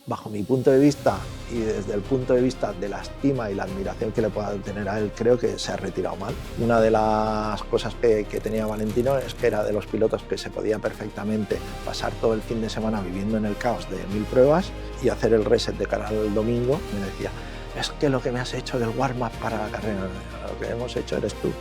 bajo mi punto de vista y desde el punto de vista de la estima y la admiración que le pueda tener a él, creo que se ha retirado mal. Una de las cosas que tenía Valentino es que era de los pilotos que se podía perfectamente pasar todo el fin de semana viviendo en el caos de 1000 pruebas y hacer el reset de cara al domingo. Me decía, es que lo que me has hecho del warm-up para la carrera, lo que hemos hecho eres tú.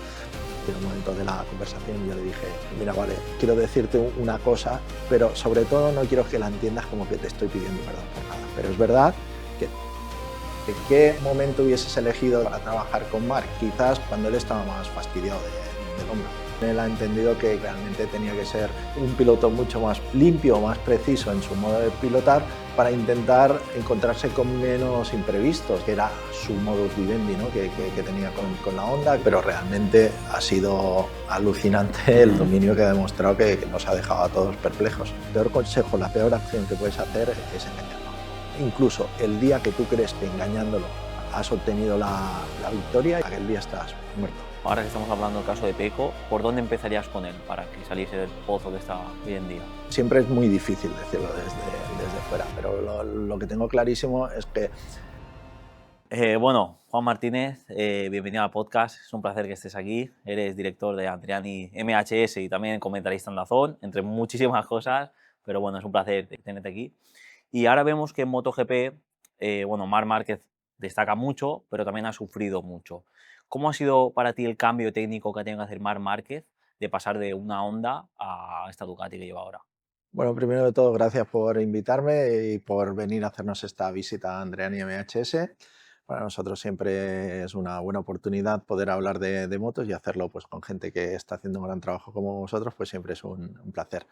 En un momento de la conversación yo le dije, mira, vale, quiero decirte una cosa, pero sobre todo no quiero que la entiendas como que te estoy pidiendo perdón por nada. Pero es verdad que qué momento hubieses elegido para trabajar con Marc, quizás cuando él estaba más fastidiado del hombro. Él ha entendido que realmente tenía que ser un piloto mucho más limpio, más preciso en su modo de pilotar para intentar encontrarse con menos imprevistos, que era su modus vivendi, ¿no? que tenía con la Honda, pero realmente ha sido alucinante el dominio que ha demostrado que nos ha dejado a todos perplejos. El peor consejo, la peor acción que puedes hacer es engañarlo. Incluso el día que tú crees que engañándolo has obtenido la victoria, aquel día estás muerto. Ahora que estamos hablando del caso de Peco, ¿por dónde empezarías con él para que saliese del pozo que está hoy en día? Siempre es muy difícil decirlo desde fuera, pero lo que tengo clarísimo es que... Bueno, Juan Martínez, bienvenido al podcast. Es un placer que estés aquí. Eres director de Andriani MHS y también comentarista en DAZN, entre muchísimas cosas, pero bueno, es un placer tenerte aquí. Y ahora vemos que en MotoGP, bueno, Marc Márquez destaca mucho, pero también ha sufrido mucho. ¿Cómo ha sido para ti el cambio técnico que ha tenido que hacer Marc Márquez de pasar de una Honda a esta Ducati que lleva ahora? Bueno, primero de todo, gracias por invitarme y por venir a hacernos esta visita a Andreani MHS. Para nosotros siempre es una buena oportunidad poder hablar de motos y hacerlo pues, con gente que está haciendo un gran trabajo como vosotros, pues siempre es un placer.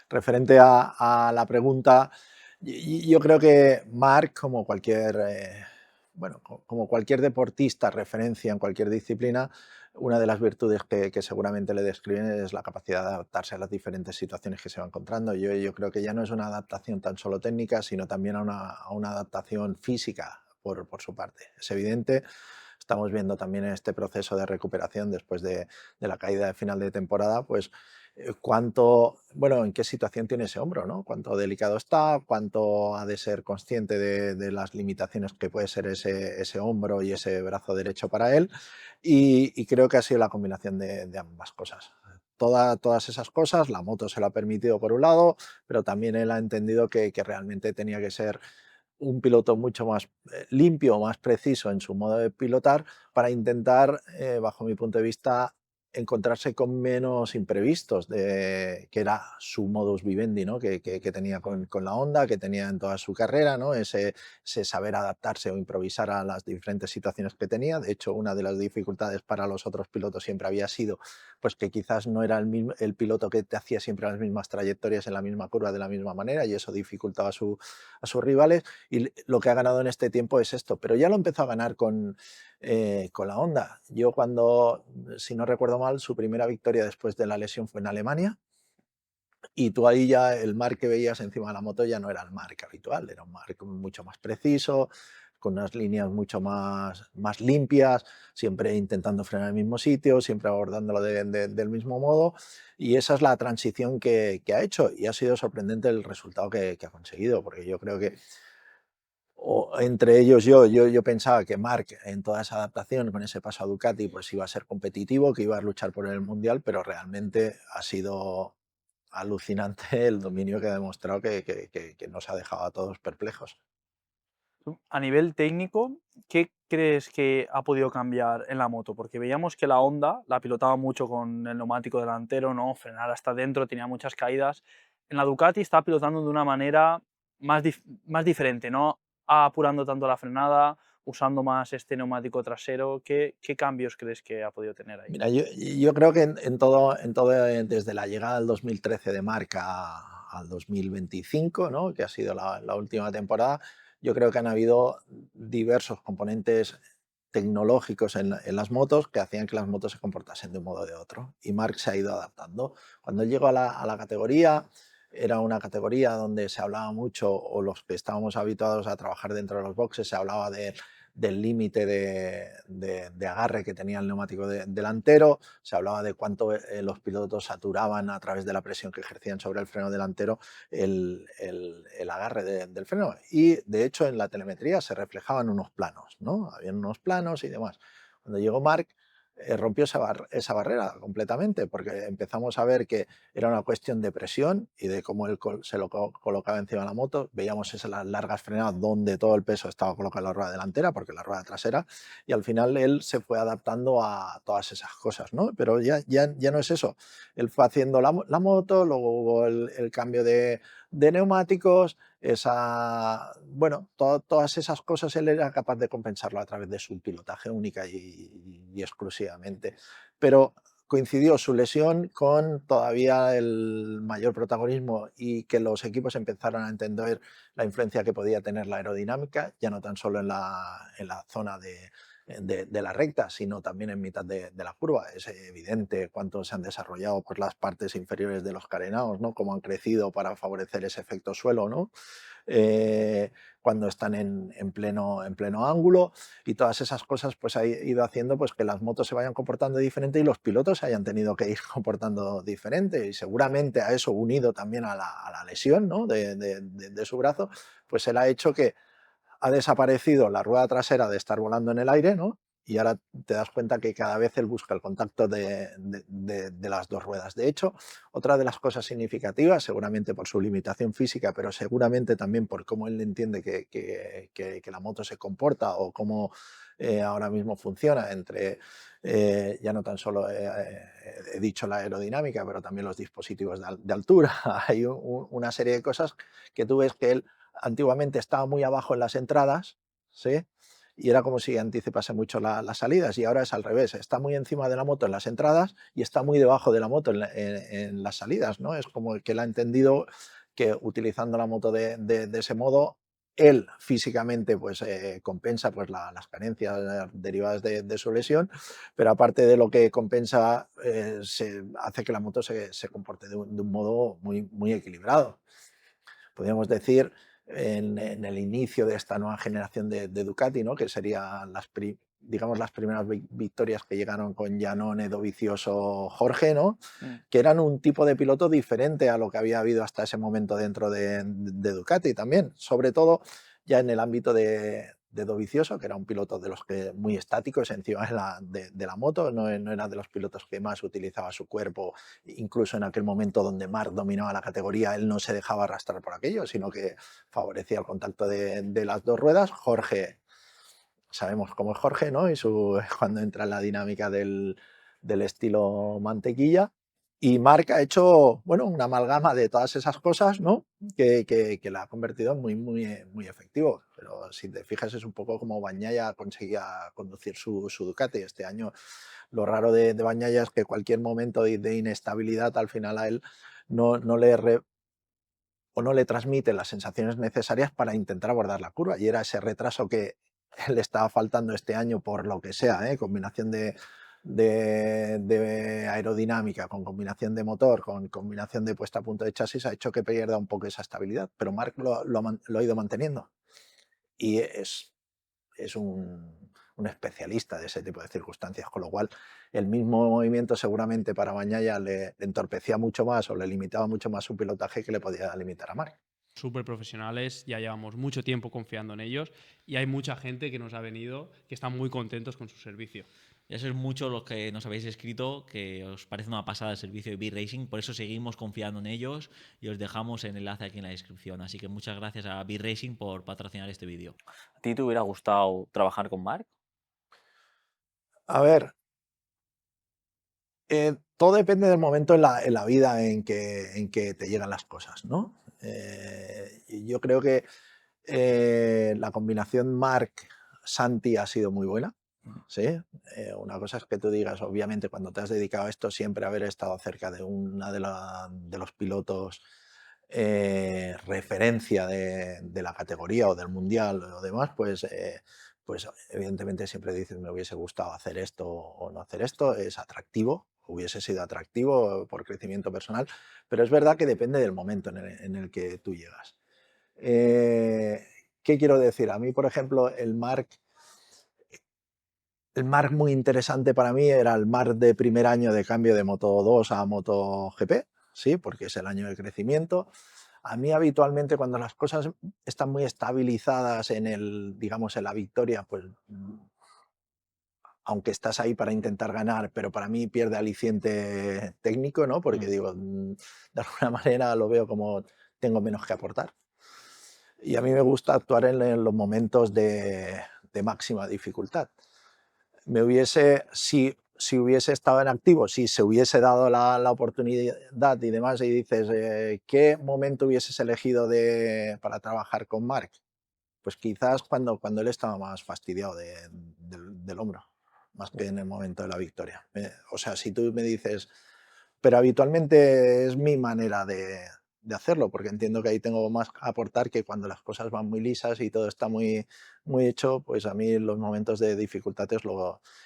Referente a la pregunta, yo creo que Marc, como cualquier, bueno, como cualquier deportista, referencia en cualquier disciplina, una de las virtudes que seguramente le describen es la capacidad de adaptarse a las diferentes situaciones que se va encontrando. Yo creo que ya no es una adaptación tan solo técnica, sino también a una adaptación física por su parte. Es evidente, estamos viendo también en este proceso de recuperación después de la caída de final de temporada, pues cuánto, bueno, en qué situación tiene ese hombro, ¿no? Cuánto delicado está, cuánto ha de ser consciente de las limitaciones que puede ser ese hombro y ese brazo derecho para él. Y creo que ha sido la combinación de ambas cosas. Todas esas cosas, la moto se lo ha permitido por un lado, pero también él ha entendido que realmente tenía que ser un piloto mucho más limpio, más preciso en su modo de pilotar para intentar, bajo mi punto de vista, encontrarse con menos imprevistos, que era su modus vivendi, ¿no? que tenía con la Honda, que tenía en toda su carrera, ¿no? ese saber adaptarse o improvisar a las diferentes situaciones que tenía. De hecho, una de las dificultades para los otros pilotos siempre había sido pues, que quizás no era el piloto que te hacía siempre las mismas trayectorias en la misma curva de la misma manera y eso dificultaba a sus rivales y lo que ha ganado en este tiempo es esto, pero ya lo empezó a ganar con la Honda. Yo cuando, si no recuerdo mal, su primera victoria después de la lesión fue en Alemania y tú ahí ya el Marc que veías encima de la moto ya no era el Marc habitual, era un Marc mucho más preciso, con unas líneas mucho más limpias, siempre intentando frenar en el mismo sitio, siempre abordándolo del mismo modo. Y esa es la transición que ha hecho y ha sido sorprendente el resultado que ha conseguido, porque yo creo que entre ellos yo pensaba que Marc en toda esa adaptación con ese paso a Ducati pues iba a ser competitivo, que iba a luchar por el Mundial, pero realmente ha sido alucinante el dominio que ha demostrado que nos ha dejado a todos perplejos. Tú, a nivel técnico, ¿qué crees que ha podido cambiar en la moto? Porque veíamos que la Honda la pilotaba mucho con el neumático delantero, ¿no? Frenar hasta dentro, tenía muchas caídas. En la Ducati está pilotando de una manera más diferente, no apurando tanto la frenada, usando más este neumático trasero. ¿Qué cambios crees que ha podido tener ahí? Mira, yo creo que en todo, desde la llegada del 2013 de Marc al 2025, ¿no? que ha sido la última temporada, yo creo que han habido diversos componentes tecnológicos en las motos que hacían que las motos se comportasen de un modo o de otro. Y Marc se ha ido adaptando. Cuando él llegó a la categoría, era una categoría donde se hablaba mucho, o los que estábamos habituados a trabajar dentro de los boxes, se hablaba del límite de agarre que tenía el neumático delantero, se hablaba de cuánto los pilotos saturaban a través de la presión que ejercían sobre el freno delantero el agarre del freno. Y de hecho en la telemetría se reflejaban unos planos, ¿no? Habían unos planos y demás. Cuando llegó Marc, rompió esa barrera completamente, porque empezamos a ver que era una cuestión de presión y de cómo él se lo colocaba encima de la moto. Veíamos esas las largas frenadas donde todo el peso estaba colocado en la rueda delantera, porque la rueda trasera, y al final él se fue adaptando a todas esas cosas, ¿no? Pero ya no es eso. Él fue haciendo la moto, luego hubo el cambio de neumáticos, bueno, todas esas cosas él era capaz de compensarlo a través de su pilotaje única y exclusivamente. Pero coincidió su lesión con todavía el mayor protagonismo y que los equipos empezaron a entender la influencia que podía tener la aerodinámica, ya no tan solo en la zona de la recta, sino también en mitad de la curva. Es evidente cuánto se han desarrollado por las partes inferiores de los carenados, ¿no? Cómo han crecido para favorecer ese efecto suelo, ¿no? Cuando están en pleno ángulo, y todas esas cosas pues ha ido haciendo pues que las motos se vayan comportando diferente y los pilotos se hayan tenido que ir comportando diferente, y seguramente a eso, unido también a la lesión, ¿no? de su brazo, pues él ha hecho que ha desaparecido la rueda trasera de estar volando en el aire, ¿no? Y ahora te das cuenta que cada vez él busca el contacto de las dos ruedas. De hecho, otra de las cosas significativas, seguramente por su limitación física, pero seguramente también por cómo él entiende que la moto se comporta, o cómo ahora mismo funciona entre, ya no tan solo he dicho la aerodinámica, pero también los dispositivos de altura. Hay una serie de cosas que tú ves que él antiguamente estaba muy abajo en las entradas, ¿sí? Y era como si anticipase mucho las salidas, y ahora es al revés, está muy encima de la moto en las entradas y está muy debajo de la moto en las salidas, ¿no? Es como que él ha entendido que utilizando la moto de ese modo, él físicamente pues, compensa pues, las carencias derivadas de su lesión, pero aparte de lo que compensa, se hace que la moto se comporte de un modo muy equilibrado. Podríamos decir, en el inicio de esta nueva generación de Ducati, ¿no? Que serían digamos, las primeras victorias que llegaron con Iannone, Dovizioso, Jorge, ¿no? Que eran un tipo de piloto diferente a lo que había habido hasta ese momento dentro de Ducati también, sobre todo ya en el ámbito de Dovizioso, que era un piloto de los que muy estáticos encima de la moto, no era de los pilotos que más utilizaba su cuerpo. Incluso en aquel momento donde Marc dominaba la categoría, él no se dejaba arrastrar por aquello, sino que favorecía el contacto de las dos ruedas. Jorge, sabemos cómo es Jorge, ¿no? Y cuando entra en la dinámica del estilo mantequilla. Y Marc ha hecho, bueno, una amalgama de todas esas cosas, ¿no? Que la ha convertido en muy efectivo. Pero si te fijas, es un poco como Bagnaia conseguía conducir su Ducati. Este año lo raro de Bagnaia es que cualquier momento de inestabilidad al final a él no le transmite las sensaciones necesarias para intentar abordar la curva, y era ese retraso que le estaba faltando este año por lo que sea, combinación de aerodinámica con combinación de motor, con combinación de puesta a punto de chasis, ha hecho que pierda un poco esa estabilidad, pero Marc lo ha ido manteniendo, y es un especialista de ese tipo de circunstancias, con lo cual el mismo movimiento seguramente para Bagnaia le entorpecía mucho más o le limitaba mucho más su pilotaje que le podía limitar a Marc. Súper profesionales, ya llevamos mucho tiempo confiando en ellos y hay mucha gente que nos ha venido que están muy contentos con su servicio. Ya sois muchos los que nos habéis escrito que os parece una pasada el servicio de B-Racing, por eso seguimos confiando en ellos y os dejamos el enlace aquí en la descripción. Así que muchas gracias a B-Racing por patrocinar este vídeo. ¿A ti te hubiera gustado trabajar con Marc? A ver, todo depende del momento en la vida en que te llegan las cosas, ¿no? Y yo creo que la combinación Marc-Santi ha sido muy buena, ¿sí? Una cosa es que tú digas, obviamente, cuando te has dedicado a esto, siempre haber estado cerca de una de los pilotos referencia de la categoría o del mundial o demás, pues evidentemente siempre dices, me hubiese gustado hacer esto o no hacer esto, es atractivo, hubiese sido atractivo por crecimiento personal, pero es verdad que depende del momento en el que tú llegas. ¿Qué quiero decir? A mí, por ejemplo, el Marc el mark muy interesante para mí era el mark de primer año de cambio de Moto 2 a MotoGP, ¿sí? Porque es el año de crecimiento. A mí habitualmente cuando las cosas están muy estabilizadas digamos, en la victoria, pues aunque estás ahí para intentar ganar, pero para mí pierde aliciente técnico, ¿no? Porque digo, de alguna manera lo veo como tengo menos que aportar. Y a mí me gusta actuar en los momentos de máxima dificultad. Si hubiese estado en activo, si se hubiese dado la oportunidad y demás, y dices, ¿qué momento hubieses elegido para trabajar con Marc? Pues quizás cuando él estaba más fastidiado del hombro, más que en el momento de la victoria. O sea, si tú me dices, pero habitualmente es mi manera de hacerlo, porque entiendo que ahí tengo más a aportar que cuando las cosas van muy lisas y todo está muy, muy hecho, pues a mí los momentos de dificultades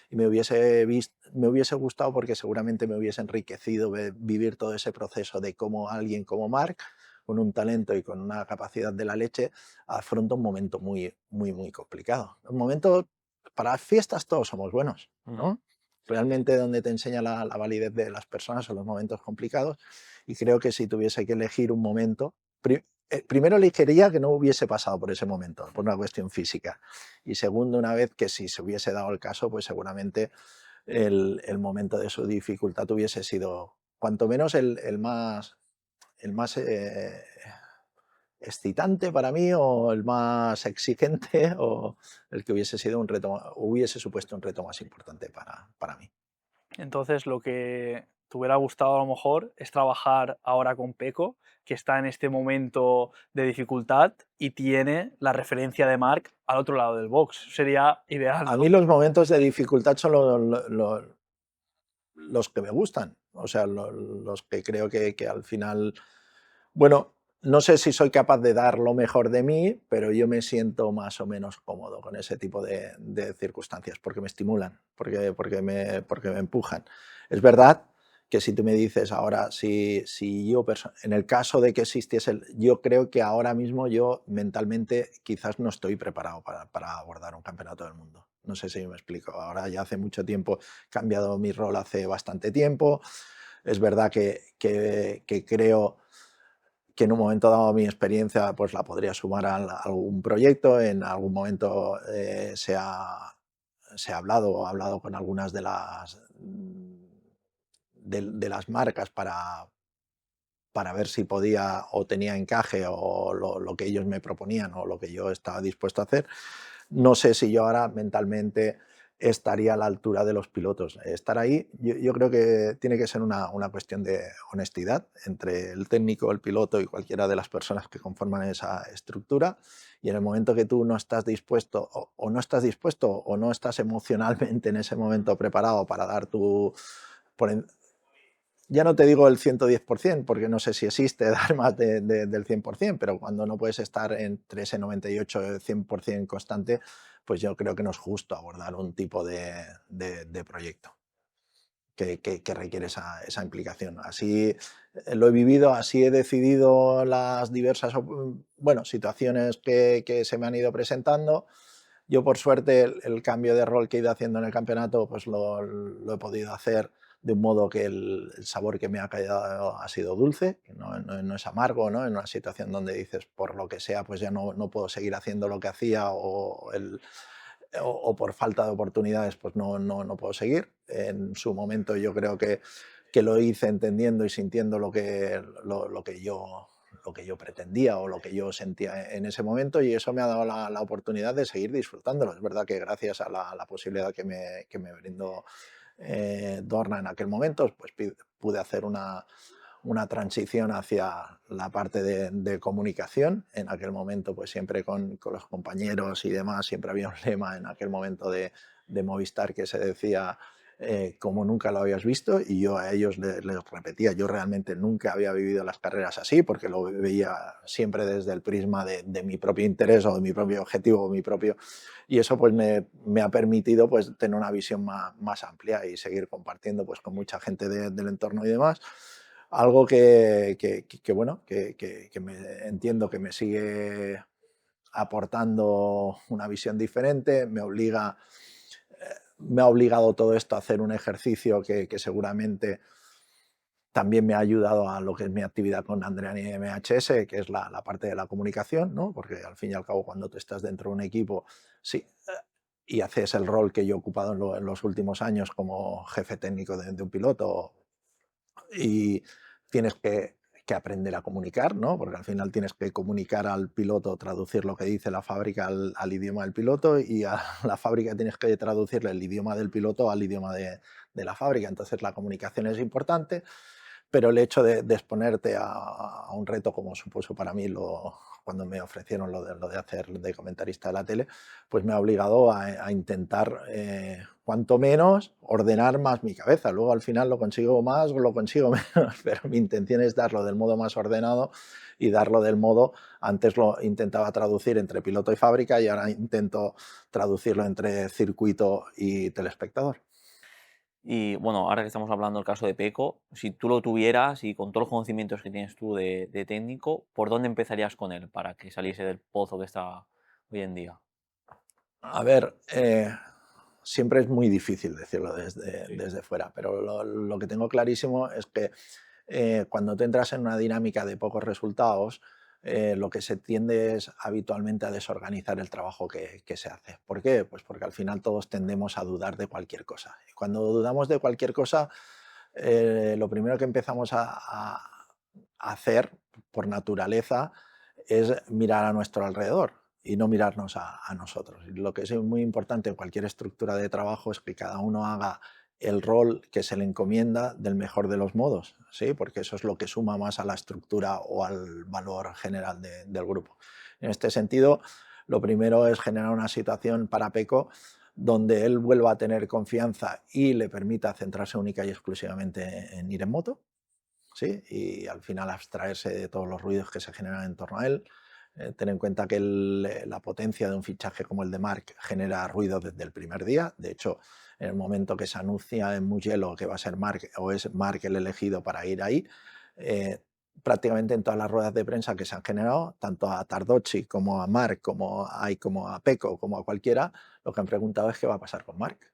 y me hubiese gustado porque seguramente me hubiese enriquecido vivir todo ese proceso de cómo alguien como Marc, con un talento y con una capacidad de la leche, afronta un momento muy, muy, muy complicado. Un momento, para las fiestas todos somos buenos, ¿no? Realmente donde te enseña la validez de las personas son los momentos complicados, y creo que si tuviese que elegir un momento, primero elegiría que no hubiese pasado por ese momento, por una cuestión física, y segundo, una vez que si se hubiese dado el caso, pues seguramente el momento de su dificultad hubiese sido cuanto menos el más excitante para mí, o el más exigente, o el que hubiese sido hubiese supuesto un reto más importante para mí. Entonces, lo que te hubiera gustado a lo mejor es trabajar ahora con Peco, que está en este momento de dificultad y tiene la referencia de Marc al otro lado del box. Sería ideal, A ¿no? mí los momentos de dificultad son los que me gustan, o sea, los que creo que al final, bueno, no sé si soy capaz de dar lo mejor de mí, pero yo me siento más o menos cómodo con ese tipo de circunstancias, porque me estimulan, porque me empujan. Es verdad que si tú me dices ahora, si yo, en el caso de que existiese, yo creo que ahora mismo yo mentalmente quizás no estoy preparado para abordar un campeonato del mundo. No sé si me explico. Ahora ya hace mucho tiempo, he cambiado mi rol hace bastante tiempo. Es verdad que creo que en un momento dado mi experiencia pues la podría sumar a algún proyecto. En algún momento se ha hablado con algunas de las marcas para ver si podía o tenía encaje o lo que ellos me proponían o lo que yo estaba dispuesto a hacer. No sé si yo ahora mentalmente estaría a la altura de los pilotos. Estar ahí, yo creo que tiene que ser una cuestión de honestidad entre el técnico, el piloto y cualquiera de las personas que conforman esa estructura. Y en el momento que tú no estás dispuesto o no estás dispuesto o no estás emocionalmente en ese momento preparado para dar por en- ya no te digo el 110%, porque no sé si existe dar más del 100%, pero cuando no puedes estar entre ese 98 y 100% constante, pues yo creo que no es justo abordar un tipo de proyecto que requiere esa implicación. Así lo he vivido, así he decidido las diversas situaciones que se me han ido presentando. Yo, por suerte, el cambio de rol que he ido haciendo en el campeonato, pues lo he podido hacer de un modo que el sabor que me ha quedado ha sido dulce, que no es amargo, ¿no? En una situación donde dices, por lo que sea, pues ya no puedo seguir haciendo lo que hacía, o por falta de oportunidades, pues no puedo seguir. En su momento yo creo que lo hice entendiendo y sintiendo lo que yo pretendía o lo que yo sentía en ese momento, y eso me ha dado la oportunidad de seguir disfrutándolo. Es verdad que gracias a la posibilidad que me brindó Dorna en aquel momento, pues pude hacer una transición hacia la parte de comunicación. En aquel momento, pues siempre con los compañeros y demás, siempre había un lema en aquel momento de Movistar que se decía como nunca lo habías visto, y yo a ellos les repetía, yo realmente nunca había vivido las carreras así, porque lo veía siempre desde el prisma de mi propio interés o de mi propio objetivo, y eso pues me ha permitido pues tener una visión más amplia y seguir compartiendo pues con mucha gente del entorno y demás. Algo bueno, entiendo que me sigue aportando una visión diferente, me obliga me ha obligado todo esto a hacer un ejercicio que seguramente también me ha ayudado a lo que es mi actividad con Andreani MHS, que es la parte de la comunicación, ¿no? Porque al fin y al cabo cuando tú estás dentro de un equipo, sí, y haces el rol que yo he ocupado en los últimos años como jefe técnico de un piloto, y tienes que aprender a comunicar, ¿no? Porque al final tienes que comunicar al piloto, traducir lo que dice la fábrica al idioma del piloto, y a la fábrica tienes que traducirle el idioma del piloto al idioma de la fábrica. Entonces la comunicación es importante, pero el hecho de exponerte a un reto como supuso para mí cuando me ofrecieron lo de hacer de comentarista de la tele, pues me ha obligado a intentar, cuanto menos, ordenar más mi cabeza. Luego al final lo consigo más o lo consigo menos, pero mi intención es darlo del modo más ordenado y darlo del modo, antes lo intentaba traducir entre piloto y fábrica y ahora intento traducirlo entre circuito y telespectador. Y bueno, ahora que estamos hablando del caso de Peco, si tú lo tuvieras y con todos los conocimientos que tienes tú de técnico, ¿por dónde empezarías con él para que saliese del pozo que está hoy en día? A ver, siempre es muy difícil decirlo Sí. desde fuera, pero lo que tengo clarísimo es que cuando tú entras en una dinámica de pocos resultados, lo que se tiende es habitualmente a desorganizar el trabajo que se hace. ¿Por qué? Pues porque al final todos tendemos a dudar de cualquier cosa. Y cuando dudamos de cualquier cosa, lo primero que empezamos a hacer por naturaleza es mirar a nuestro alrededor y no mirarnos a nosotros. Y lo que es muy importante en cualquier estructura de trabajo es que cada uno haga el rol que se le encomienda del mejor de los modos, ¿sí? Porque eso es lo que suma más a la estructura o al valor general del grupo. En este sentido, lo primero es generar una situación para Peco donde él vuelva a tener confianza y le permita centrarse única y exclusivamente en ir en moto, ¿sí? Y al final abstraerse de todos los ruidos que se generan en torno a él. Ten en cuenta que la potencia de un fichaje como el de Marc genera ruido desde el primer día. De hecho, en el momento que se anuncia en Mugello que va a ser Marc o es Marc el elegido para ir ahí, eh, prácticamente en todas las ruedas de prensa que se han generado, tanto a Tardocci como a Marc, como a Pecco, como a cualquiera, lo que han preguntado es qué va a pasar con Marc.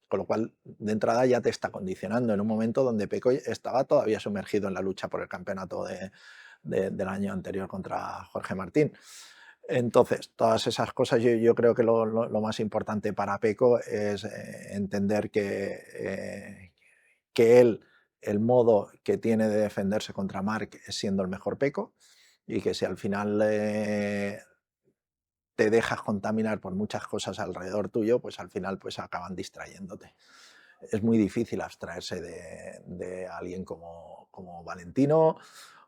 Con lo cual, de entrada ya te está condicionando en un momento donde Pecco estaba todavía sumergido en la lucha por el campeonato del año anterior contra Jorge Martín. Entonces, todas esas cosas yo creo que lo más importante para Pecco es entender que él, el modo que tiene de defenderse contra Marc es siendo el mejor Pecco, y que si al final te dejas contaminar por muchas cosas alrededor tuyo, pues al final pues acaban distrayéndote. Es muy difícil abstraerse de alguien como Valentino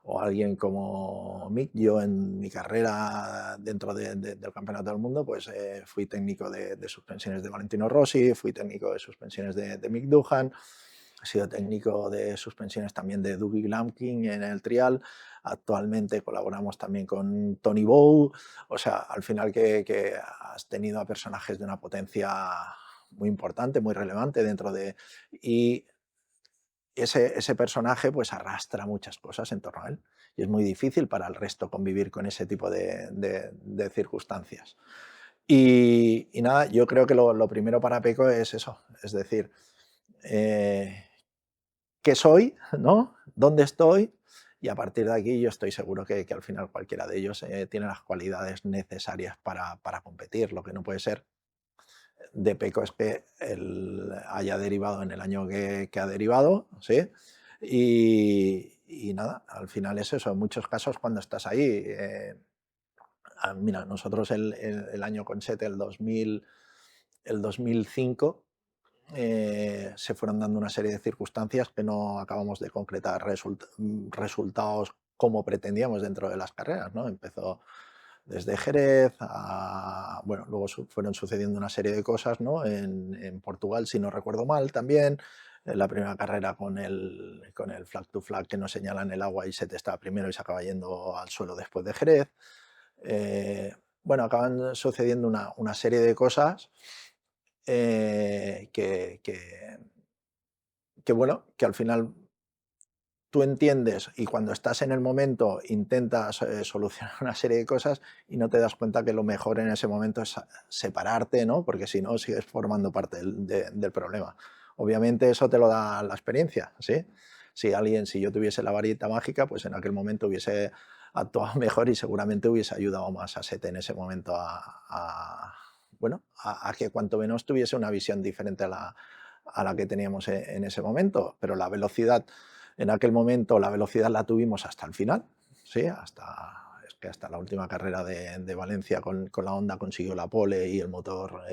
o alguien como Mick. Yo en mi carrera dentro del Campeonato del Mundo pues fui técnico de suspensiones de Valentino Rossi, fui técnico de suspensiones de Mick Doohan, he sido técnico de suspensiones también de Dougie Lamkin en el trial. Actualmente colaboramos también con Tony Bow. O sea, al final que has tenido a personajes de una potencia muy importante, muy relevante dentro de... Y ese personaje pues arrastra muchas cosas en torno a él. Y es muy difícil para el resto convivir con ese tipo de circunstancias. Y nada, yo creo que lo primero para Peco es eso. Es decir, qué soy, ¿no? ¿Dónde estoy? Y a partir de aquí yo estoy seguro que al final cualquiera de ellos tiene las cualidades necesarias para competir. Lo que no puede ser de Peco es que él haya derivado en el año que ha derivado, ¿sí? Y nada, al final es eso. En muchos casos cuando estás ahí, mira, nosotros el año con Sete, el 2005, se fueron dando una serie de circunstancias que no acabamos de concretar resultados como pretendíamos dentro de las carreras, ¿no? Empezó desde Jerez bueno, luego fueron sucediendo una serie de cosas, ¿no? En Portugal, si no recuerdo mal, también. En la primera carrera con el flag to flag que nos señala en el agua y se está primero y se acaba yendo al suelo después de Jerez. Bueno, acaban sucediendo una serie de cosas que bueno, que al final tú entiendes y cuando estás en el momento intentas solucionar una serie de cosas y no te das cuenta que lo mejor en ese momento es separarte, ¿no? Porque si no sigues formando parte del problema. Obviamente eso te lo da la experiencia, ¿sí? Si yo tuviese la varita mágica, pues en aquel momento hubiese actuado mejor y seguramente hubiese ayudado más a Sete en ese momento bueno, a que cuanto menos tuviese una visión diferente a la que teníamos en ese momento. Pero la velocidad, en aquel momento, la velocidad la tuvimos hasta el final, ¿sí? Es que hasta la última carrera de Valencia con la Honda consiguió la pole y el motor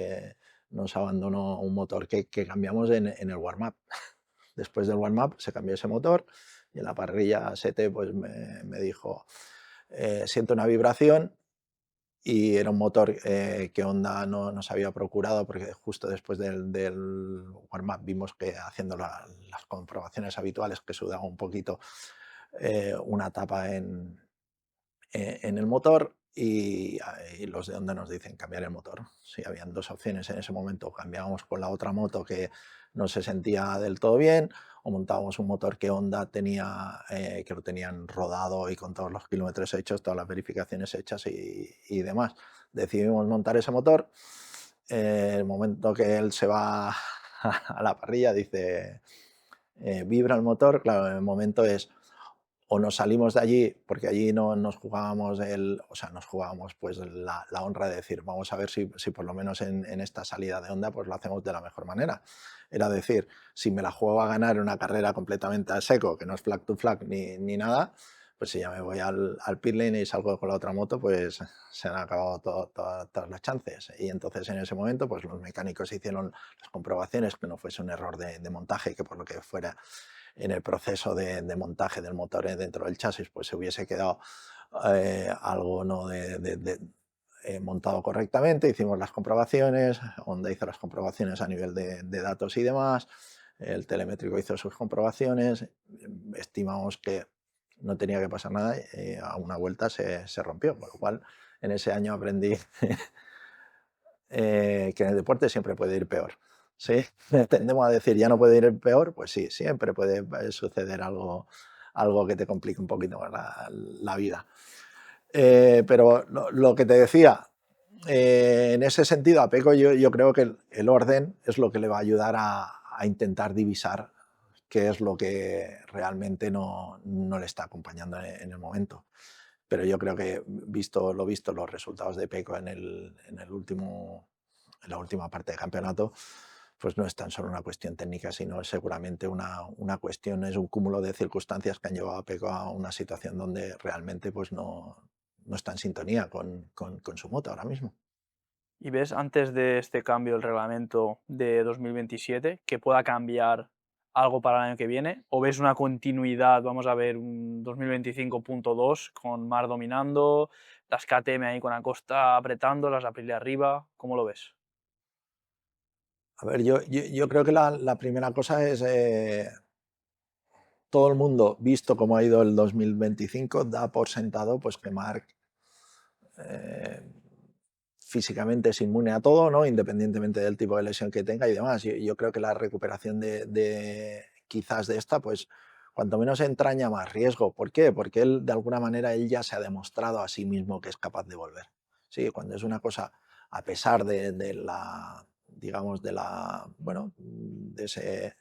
nos abandonó un motor que cambiamos en el warm-up. Después del warm-up se cambió ese motor y en la parrilla Sete pues me dijo, siento una vibración, y era un motor que Honda no nos había procurado porque justo después del warm-up vimos que haciendo las comprobaciones habituales que sudaba un poquito una tapa en el motor y los de Honda nos dicen cambiar el motor. Sí, habían dos opciones en ese momento: cambiábamos con la otra moto que no se sentía del todo bien, o montábamos un motor que Honda tenía, que lo tenían rodado y con todos los kilómetros hechos, todas las verificaciones hechas y demás. Decidimos montar ese motor. El momento que él se va a la parrilla dice, vibra el motor. Claro, en el momento es o nos salimos de allí, porque allí no nos jugábamos nos jugábamos pues la honra de decir, vamos a ver si por lo menos en esta salida de Honda pues lo hacemos de la mejor manera. Era decir, si me la juego a ganar una carrera completamente a seco, que no es flag to flag ni nada, pues si ya me voy al pit lane y salgo con la otra moto, pues se han acabado todas las chances. Y entonces en ese momento pues los mecánicos hicieron las comprobaciones, que no fuese un error de montaje, que por lo que fuera en el proceso de montaje del motor dentro del chasis pues se hubiese quedado algo no montado correctamente. Hicimos las comprobaciones, Honda hizo las comprobaciones a nivel de datos y demás, el telemétrico hizo sus comprobaciones, estimamos que no tenía que pasar nada, a una vuelta se rompió, con lo cual en ese año aprendí que en el deporte siempre puede ir peor. ¿Sí? Tendemos a decir, ya no puede ir peor, pues sí, siempre puede suceder algo que te complique un poquito más la vida. Pero lo que te decía, en ese sentido a Pecco yo creo que el orden es lo que le va a ayudar a intentar divisar qué es lo que realmente no le está acompañando en el momento. Pero yo creo que visto los resultados de Pecco en la última parte del campeonato, pues no es tan solo una cuestión técnica, sino es seguramente una cuestión, es un cúmulo de circunstancias que han llevado a Pecco a una situación donde realmente pues no está en sintonía con su moto ahora mismo. ¿Y ves antes de este cambio del reglamento de 2027 que pueda cambiar algo para el año que viene? ¿O ves una continuidad, vamos a ver un 2025.2 con Mar dominando, las KTM ahí con Acosta apretando, las Aprilia arriba? ¿Cómo lo ves? A ver, yo creo que la primera cosa es todo el mundo, visto cómo ha ido el 2025, da por sentado pues que Marc físicamente es inmune a todo, ¿no? Independientemente del tipo de lesión que tenga y demás. Yo creo que la recuperación quizás de esta, pues cuanto menos entraña más riesgo. ¿Por qué? Porque él, de alguna manera, él ya se ha demostrado a sí mismo que es capaz de volver. Sí, cuando es una cosa, a pesar de la, digamos, bueno, de ese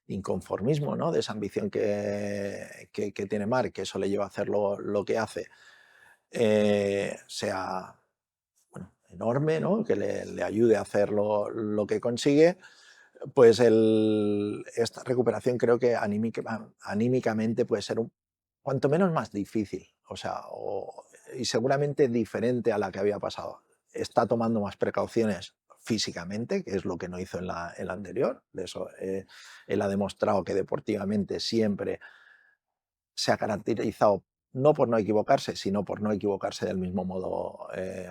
inconformismo, ¿no? De esa ambición que tiene Marc, que eso le lleva a hacer lo que hace, sea bueno, enorme, ¿no? Que le ayude a hacer lo que consigue, pues esta recuperación creo que anímicamente puede ser cuanto menos más difícil, o sea, y seguramente diferente a la que había pasado. Está tomando más precauciones físicamente, que es lo que no hizo en la anterior. De eso, él ha demostrado que deportivamente siempre se ha caracterizado no por no equivocarse, sino por no equivocarse del mismo modo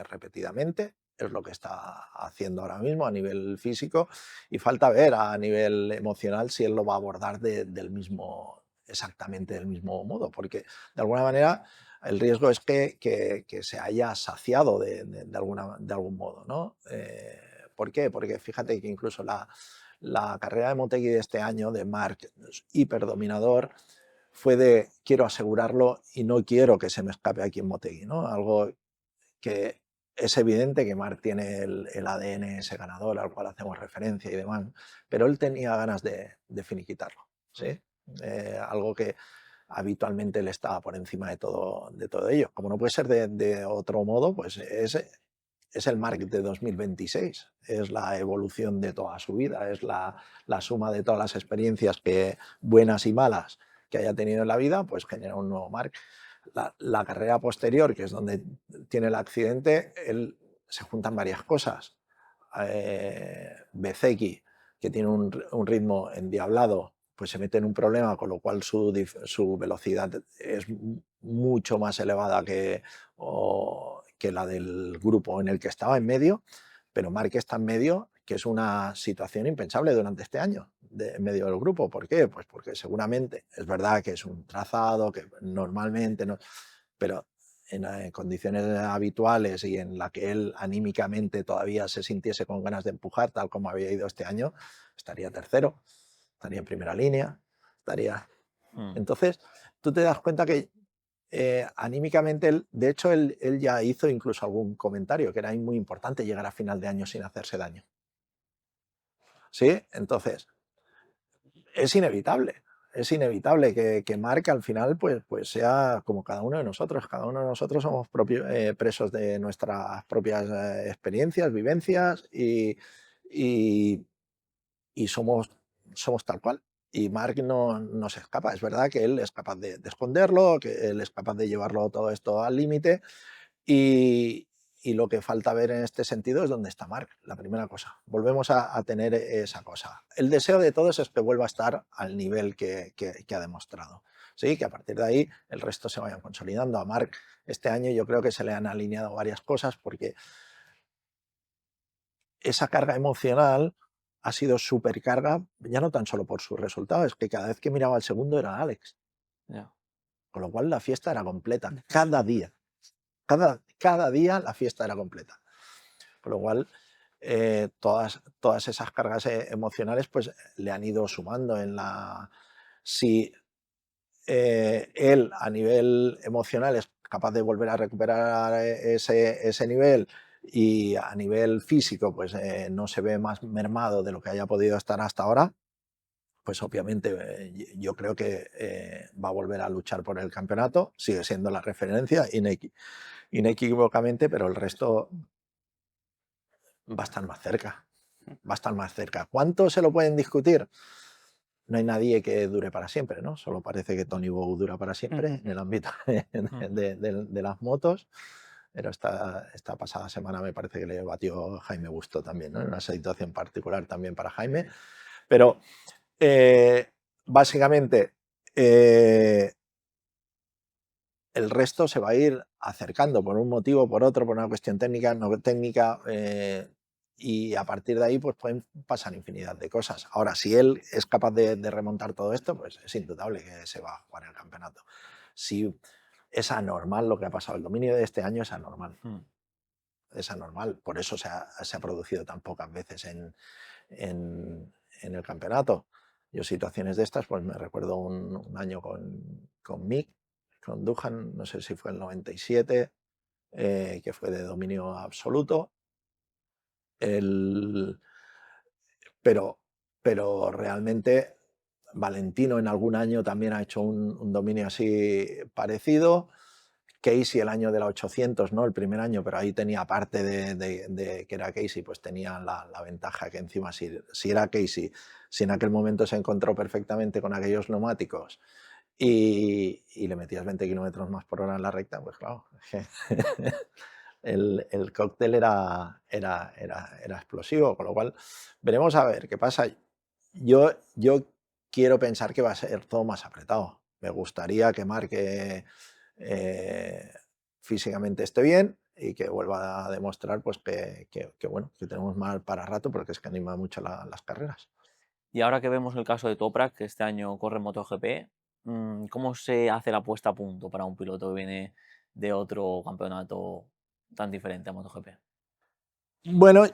repetidamente. Es lo que está haciendo ahora mismo a nivel físico, y falta ver a nivel emocional si él lo va a abordar exactamente del mismo modo, porque de alguna manera el riesgo es que se haya saciado de algún modo, ¿no? ¿Por qué? Porque fíjate que incluso la carrera de Motegi de este año, de Marc, hiperdominador, fue de quiero asegurarlo y no quiero que se me escape aquí en Motegi, ¿no? Algo que es evidente que Marc tiene el ADN ese ganador al cual hacemos referencia y demás, pero él tenía ganas de finiquitarlo, ¿sí? Algo que habitualmente le estaba por encima de todo ello. Como no puede ser de otro modo, pues es el Marc de 2026, es la evolución de toda su vida, es la suma de todas las experiencias buenas y malas que haya tenido en la vida, pues genera un nuevo Marc. La carrera posterior, que es donde tiene el accidente, se juntan varias cosas. Bezzecchi, que tiene un ritmo endiablado, pues se mete en un problema, con lo cual su velocidad es mucho más elevada que la del grupo en el que estaba en medio, pero Marc está en medio, que es una situación impensable durante este año, en medio del grupo. ¿Por qué? Pues porque seguramente, es verdad que es un trazado que normalmente no, pero en condiciones habituales y en la que él anímicamente todavía se sintiese con ganas de empujar, tal como había ido este año, estaría tercero, estaría en primera línea, estaría... Entonces, tú te das cuenta que anímicamente, de hecho, él ya hizo incluso algún comentario, que era muy importante llegar a final de año sin hacerse daño. ¿Sí? Entonces, es inevitable que Marc al final pues sea como cada uno de nosotros. Cada uno de nosotros somos presos de nuestras propias experiencias, vivencias y somos tal cual. Y Marc no se escapa. Es verdad que él es capaz de esconderlo, que él es capaz de llevarlo todo esto al límite y lo que falta ver en este sentido es dónde está Marc, la primera cosa. Volvemos a tener esa cosa. El deseo de todos es que vuelva a estar al nivel que ha demostrado. ¿Sí? Que a partir de ahí el resto se vayan consolidando. A Marc este año yo creo que se le han alineado varias cosas porque esa carga emocional ha sido supercarga, ya no tan solo por sus resultados, es que cada vez que miraba al segundo era Alex. Yeah. Con lo cual la fiesta era completa, cada día. Cada día la fiesta era completa. Con lo cual, todas esas cargas emocionales pues, le han ido sumando en la... Si él a nivel emocional es capaz de volver a recuperar ese nivel y a nivel físico pues, no se ve más mermado de lo que haya podido estar hasta ahora, pues obviamente yo creo que va a volver a luchar por el campeonato, sigue siendo la referencia inequívocamente, pero el resto va a estar más cerca. Va a estar más cerca. ¿Cuánto se lo pueden discutir? No hay nadie que dure para siempre, ¿no? Solo parece que Tony Bow dura para siempre en el ámbito de las motos. Pero esta pasada semana me parece que le batió Jaime Busto también, ¿no? En una situación particular también para Jaime. Pero básicamente el resto se va a ir acercando por un motivo, por otro, por una cuestión técnica, no técnica, y a partir de ahí pues pueden pasar infinidad de cosas. Ahora, si él es capaz de remontar todo esto, pues es indudable que se va a jugar el campeonato. Si es anormal lo que ha pasado, el dominio de este año es anormal. Es anormal, por eso se ha producido tan pocas veces en el campeonato. Yo situaciones de estas, pues me recuerdo un año con Mick, con Duhan, no sé si fue el 97, que fue de dominio absoluto. Pero realmente Valentino en algún año también ha hecho un dominio así parecido. Casey el año de la 800, ¿no? El primer año, pero ahí tenía, aparte de que era Casey, pues tenía la ventaja que encima si era Casey, si en aquel momento se encontró perfectamente con aquellos neumáticos y le metías 20 kilómetros más por hora en la recta, pues claro, el cóctel era explosivo, con lo cual veremos a ver qué pasa. Yo quiero pensar que va a ser todo más apretado. Me gustaría que Marque físicamente esté bien y que vuelva a demostrar pues, que bueno, que tenemos mal para rato, porque es que anima mucho las carreras. Y ahora que vemos el caso de Toprak, que este año corre en MotoGP, ¿cómo se hace la puesta a punto para un piloto que viene de otro campeonato tan diferente a MotoGP? Bueno,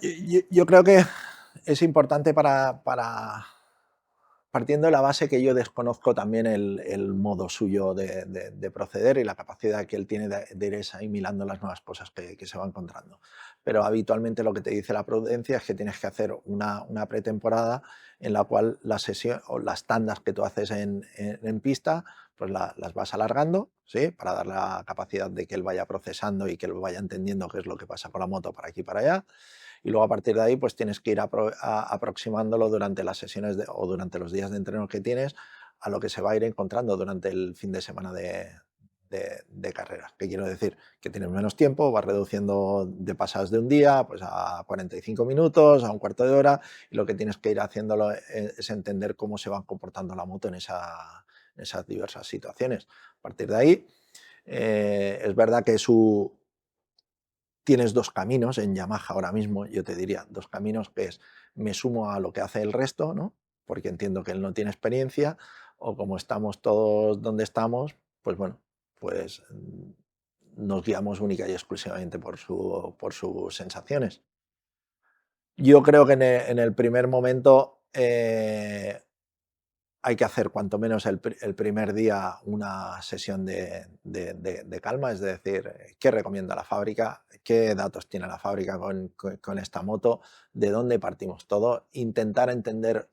yo creo que es importante para partiendo de la base que yo desconozco también el modo suyo de proceder y la capacidad que él tiene de ir asimilando las nuevas cosas que se va encontrando. Pero habitualmente lo que te dice la prudencia es que tienes que hacer una pretemporada en la cual la sesión o las tandas que tú haces en pista, pues las vas alargando, ¿sí? Para darle la capacidad de que él vaya procesando y que él vaya entendiendo qué es lo que pasa con la moto para aquí y para allá. Y luego a partir de ahí pues tienes que ir aproximándolo durante las sesiones o durante los días de entreno que tienes a lo que se va a ir encontrando durante el fin de semana de carreras. ¿Qué quiero decir? Que tienes menos tiempo, vas reduciendo de pasadas de un día pues a 45 minutos, a un cuarto de hora, y lo que tienes que ir haciéndolo es entender cómo se va comportando la moto en esas diversas situaciones. A partir de ahí, es verdad que tienes dos caminos en Yamaha ahora mismo, yo te diría, dos caminos, que es me sumo a lo que hace el resto, ¿no? Porque entiendo que él no tiene experiencia, o como estamos todos donde estamos, pues bueno, pues nos guiamos única y exclusivamente por sus sensaciones. Yo creo que en el primer momento hay que hacer cuanto menos el primer día una sesión de calma, es decir, qué recomienda la fábrica, qué datos tiene la fábrica con esta moto, de dónde partimos todo, intentar entender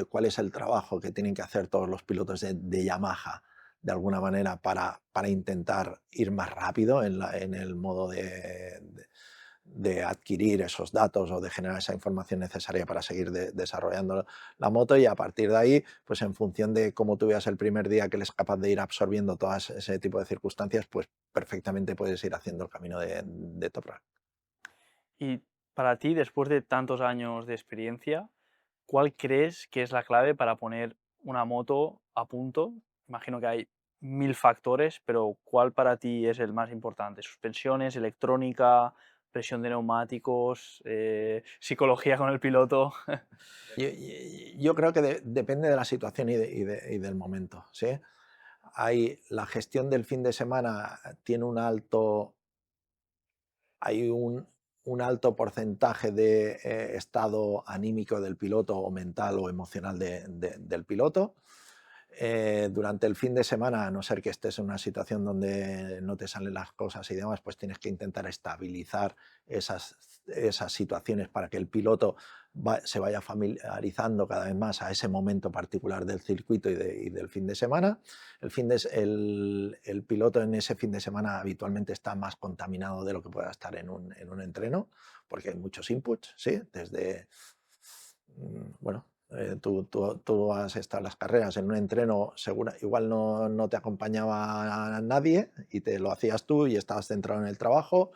cuál es el trabajo que tienen que hacer todos los pilotos de Yamaha de alguna manera para intentar ir más rápido en el modo de adquirir esos datos o de generar esa información necesaria para seguir desarrollando la moto, y a partir de ahí, pues en función de cómo tú veas el primer día que él es capaz de ir absorbiendo todas ese tipo de circunstancias, pues perfectamente puedes ir haciendo el camino de Top Rank. Y para ti, después de tantos años de experiencia, ¿cuál crees que es la clave para poner una moto a punto? Imagino que hay 1000 factores, pero ¿cuál para ti es el más importante? ¿Suspensiones, electrónica, presión de neumáticos, psicología con el piloto? Yo creo que depende de la situación y del momento, ¿sí? La gestión del fin de semana tiene hay un alto porcentaje de estado anímico del piloto, o mental o emocional del piloto. Durante el fin de semana, a no ser que estés en una situación donde no te salen las cosas y demás, pues tienes que intentar estabilizar esas situaciones para que el piloto se vaya familiarizando cada vez más a ese momento particular del circuito y del fin de semana. El piloto en ese fin de semana habitualmente está más contaminado de lo que pueda estar en un entreno, porque hay muchos inputs, ¿sí? Desde, bueno, tú has estado en las carreras, en un entreno igual no te acompañaba a nadie y te lo hacías tú y estabas centrado en el trabajo,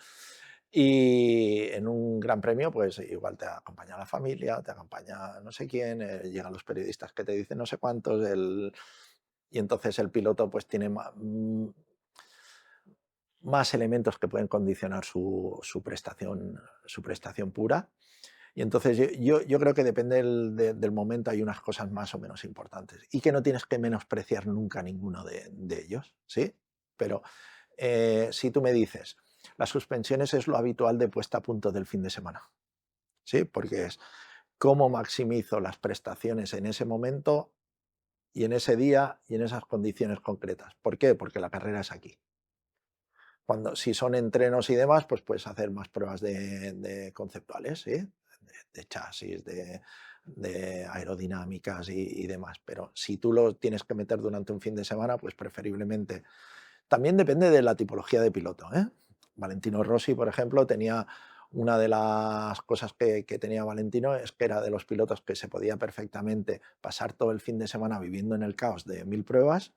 y en un gran premio pues igual te acompaña la familia, te acompaña no sé quién, llegan los periodistas que te dicen no sé cuántos, y entonces el piloto pues tiene más elementos que pueden condicionar su prestación pura. Y entonces yo creo que depende del momento, hay unas cosas más o menos importantes y que no tienes que menospreciar nunca ninguno de ellos, ¿sí? Pero si tú me dices, las suspensiones es lo habitual de puesta a punto del fin de semana, ¿sí? Porque es cómo maximizo las prestaciones en ese momento y en ese día y en esas condiciones concretas. ¿Por qué? Porque la carrera es aquí. Si son entrenos y demás, pues puedes hacer más pruebas de conceptuales, ¿sí? De chasis, de aerodinámicas y demás. Pero si tú lo tienes que meter durante un fin de semana, pues preferiblemente. También depende de la tipología de piloto, ¿eh? Valentino Rossi, por ejemplo, tenía una de las cosas que tenía Valentino, es que era de los pilotos que se podía perfectamente pasar todo el fin de semana viviendo en el caos de 1000 pruebas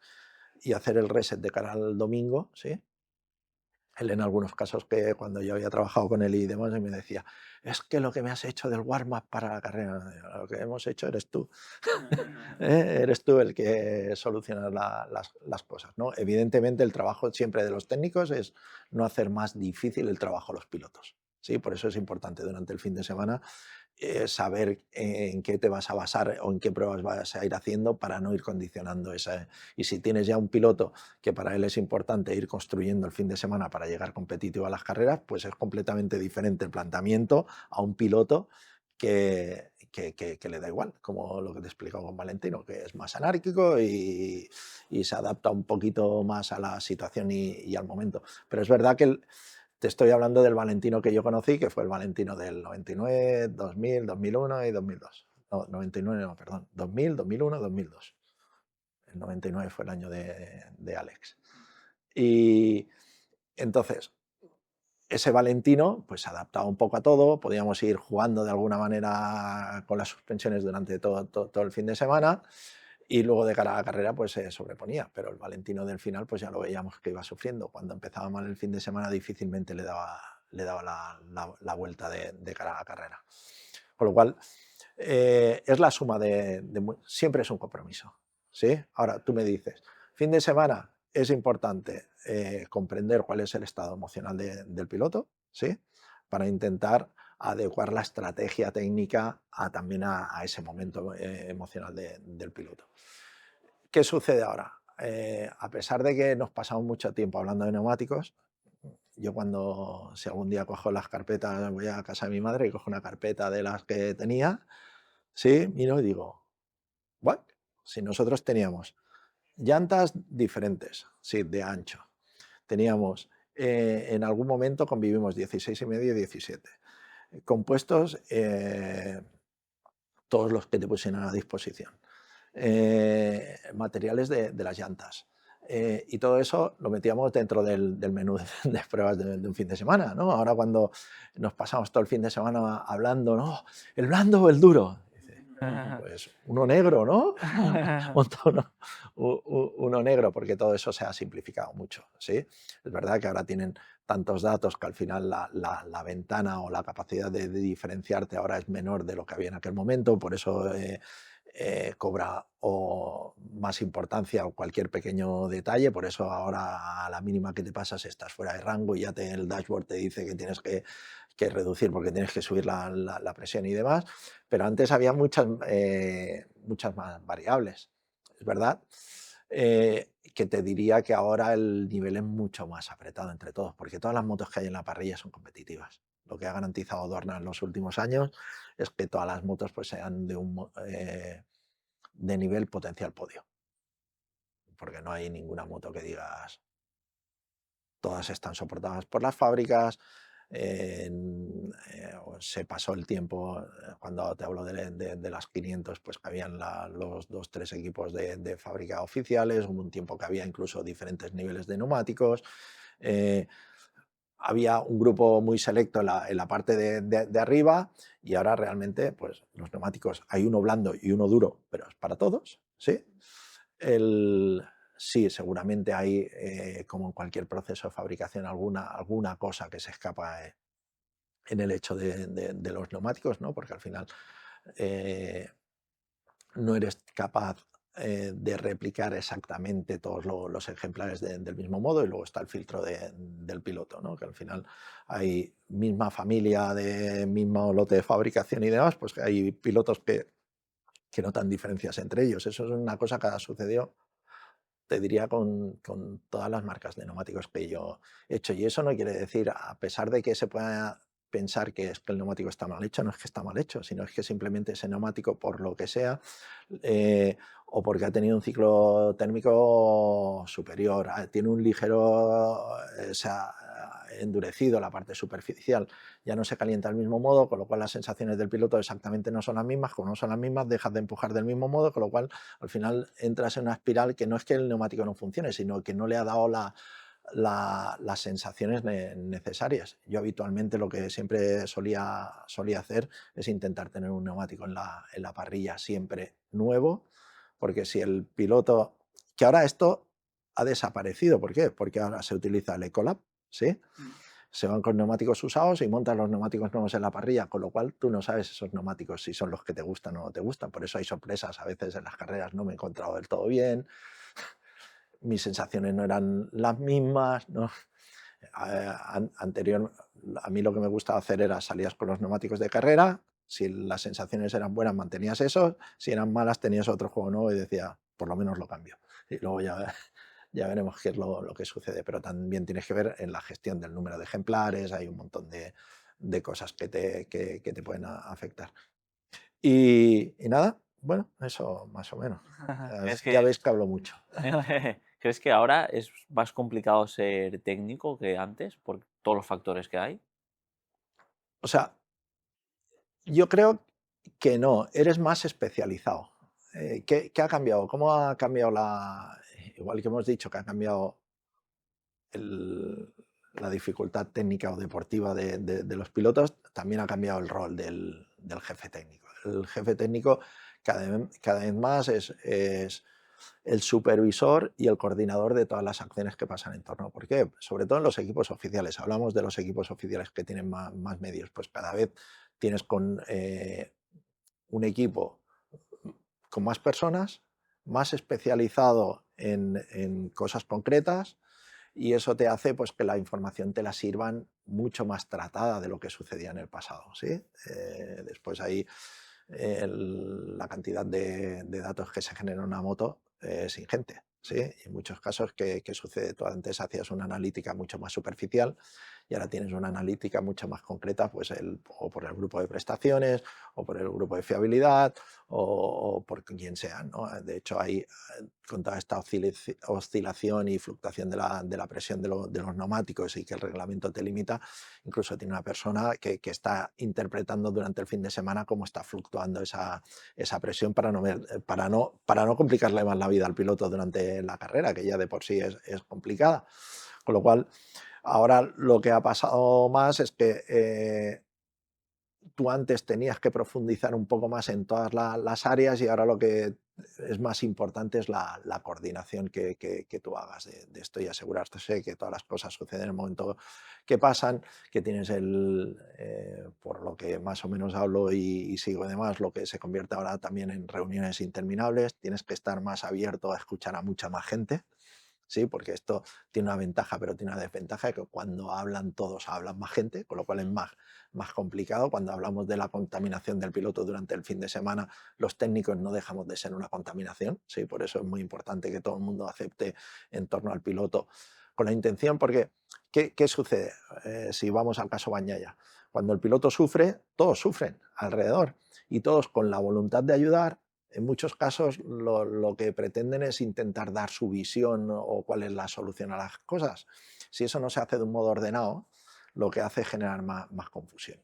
y hacer el reset de cara al domingo, ¿sí? Él en algunos casos, que cuando yo había trabajado con él y demás, me decía, es que lo que me has hecho del warm-up para la carrera, lo que hemos hecho eres tú. Eres tú el que soluciona las cosas, ¿no? Evidentemente el trabajo siempre de los técnicos es no hacer más difícil el trabajo a los pilotos, ¿sí? Por eso es importante durante el fin de semana saber en qué te vas a basar o en qué pruebas vas a ir haciendo para no ir condicionando esa. Y si tienes ya un piloto que para él es importante ir construyendo el fin de semana para llegar competitivo a las carreras, pues es completamente diferente el planteamiento a un piloto que que le da igual, como lo que te he explicado con Valentino, que es más anárquico y se adapta un poquito más a la situación y al momento. Pero es verdad que te estoy hablando del Valentino que yo conocí, que fue el Valentino del 99, 2000, 2001 y 2002. No, 99 no, perdón, 2000, 2001, 2002. El 99 fue el año de Alex. Y entonces, ese Valentino pues se adaptaba un poco a todo, podíamos ir jugando de alguna manera con las suspensiones durante todo el fin de semana y luego de cara a la carrera pues se sobreponía, pero el Valentino del final pues ya lo veíamos que iba sufriendo. Cuando empezaba mal el fin de semana difícilmente le daba la vuelta de cara a la carrera. Con lo cual, es la suma siempre es un compromiso, ¿sí? Ahora, tú me dices, fin de semana es importante comprender cuál es el estado emocional del piloto, ¿sí? Para intentar adecuar la estrategia técnica también a ese momento emocional del piloto. ¿Qué sucede ahora? A pesar de que nos pasamos mucho tiempo hablando de neumáticos, yo si algún día cojo las carpetas, voy a casa de mi madre y cojo una carpeta de las que tenía, sí, miro y digo, ¿what? Si nosotros teníamos llantas diferentes, sí, de ancho. Teníamos, en algún momento convivimos 16,5 y 17. Compuestos, todos los que te pusieran a disposición. Materiales de las llantas. Y todo eso lo metíamos dentro del menú de pruebas de un fin de semana, ¿no? Ahora cuando nos pasamos todo el fin de semana hablando, ¿no? ¿El blando o el duro? Dice, pues uno negro, ¿no? Monta uno negro, porque todo eso se ha simplificado mucho, ¿sí? Es verdad que ahora tienen tantos datos que al final la ventana o la capacidad de diferenciarte ahora es menor de lo que había en aquel momento, por eso cobra más importancia cualquier pequeño detalle, por eso ahora a la mínima que te pasas estás fuera de rango y ya el dashboard te dice que tienes que reducir porque tienes que subir la presión y demás, pero antes había muchas más variables, es verdad. Que te diría que ahora el nivel es mucho más apretado entre todos, porque todas las motos que hay en la parrilla son competitivas. Lo que ha garantizado Dorna en los últimos años es que todas las motos pues, sean de nivel potencial podio. Porque no hay ninguna moto que digas, todas están soportadas por las fábricas, se pasó el tiempo, cuando te hablo de las 500, pues que habían los 2-3 equipos de fábrica oficiales, hubo un tiempo que había incluso diferentes niveles de neumáticos, había un grupo muy selecto en la parte de arriba y ahora realmente pues, los neumáticos, hay uno blando y uno duro, pero es para todos, ¿sí? Sí, seguramente hay, como en cualquier proceso de fabricación, alguna cosa que se escapa en el hecho de los neumáticos, ¿no? Porque al final no eres capaz de replicar exactamente todos los ejemplares del mismo modo, y luego está el filtro del piloto, ¿no? Que al final hay misma familia, mismo lote de fabricación y demás, pues que hay pilotos que notan diferencias entre ellos. Eso es una cosa que ha sucedido, te diría, con todas las marcas de neumáticos que yo he hecho. Y eso no quiere decir, a pesar de que se pueda pensar que es que el neumático está mal hecho, no es que está mal hecho, sino es que simplemente ese neumático, por lo que sea, o porque ha tenido un ciclo térmico superior, tiene un ligero, se ha endurecido la parte superficial, ya no se calienta del mismo modo, con lo cual las sensaciones del piloto exactamente no son las mismas, como no son las mismas, dejas de empujar del mismo modo, con lo cual al final entras en una espiral que no es que el neumático no funcione, sino que no le ha dado las sensaciones necesarias. Yo habitualmente lo que siempre solía hacer es intentar tener un neumático en la parrilla siempre nuevo, porque si el piloto, que ahora esto ha desaparecido, ¿por qué? Porque ahora se utiliza el Ecolab, ¿sí? Se van con neumáticos usados y montan los neumáticos nuevos en la parrilla, con lo cual tú no sabes esos neumáticos si son los que te gustan o no te gustan. Por eso hay sorpresas a veces en las carreras, no me he encontrado del todo bien, mis sensaciones no eran las mismas, ¿no? Anterior, a mí lo que me gustaba hacer era salías con los neumáticos de carrera, si las sensaciones eran buenas mantenías esos, si eran malas tenías otro juego nuevo y decía, por lo menos lo cambio. Y luego ya veremos qué es lo que sucede, pero también tienes que ver en la gestión del número de ejemplares, hay un montón de cosas que te pueden afectar. Y nada, bueno, eso más o menos. ¿Crees Ya que, veis que hablo mucho. ¿crees que ahora es más complicado ser técnico que antes por todos los factores que hay? O sea, yo creo que no, eres más especializado. ¿Qué ha cambiado? ¿Cómo ha cambiado igual que hemos dicho que ha cambiado el- la dificultad técnica o deportiva de los pilotos, también ha cambiado el rol del jefe técnico. El jefe técnico cada vez más es el supervisor y el coordinador de todas las acciones que pasan en torno. ¿Por qué? Sobre todo en los equipos oficiales. Hablamos de los equipos oficiales que tienen más medios. Pues cada vez tienes un equipo con más personas, más especializado en cosas concretas, y eso te hace pues, que la información te la sirvan mucho más tratada de lo que sucedía en el pasado. ¿Sí? Después ahí la cantidad de datos que se genera en una moto es ingente. ¿Sí? Y en muchos casos, ¿qué sucede? Tú antes hacías una analítica mucho más superficial y ahora tienes una analítica mucho más concreta, pues o por el grupo de prestaciones, o por el grupo de fiabilidad, o por quien sea, ¿no? De hecho, hay con toda esta oscilación y fluctuación de la presión de los neumáticos y que el reglamento te limita, incluso tiene una persona que está interpretando durante el fin de semana cómo está fluctuando esa presión para no complicarle más la vida al piloto durante la carrera, que ya de por sí es complicada. Con lo cual, ahora lo que ha pasado más es que tú antes tenías que profundizar un poco más en todas las áreas y ahora lo que es más importante es la coordinación que tú hagas de esto y asegurarte que todas las cosas suceden en el momento que pasan, que tienes por lo que más o menos hablo y sigo además, lo que se convierte ahora también en reuniones interminables, tienes que estar más abierto a escuchar a mucha más gente. Sí, porque esto tiene una ventaja, pero tiene una desventaja, que cuando hablan todos hablan más gente, con lo cual es más complicado. Cuando hablamos de la contaminación del piloto durante el fin de semana, los técnicos no dejamos de ser una contaminación, ¿sí? Por eso es muy importante que todo el mundo acepte en torno al piloto con la intención, porque ¿qué sucede? Si vamos al caso Bagnaia, cuando el piloto sufre, todos sufren alrededor y todos con la voluntad de ayudar. En muchos casos lo que pretenden es intentar dar su visión o cuál es la solución a las cosas. Si eso no se hace de un modo ordenado, lo que hace es generar más confusión.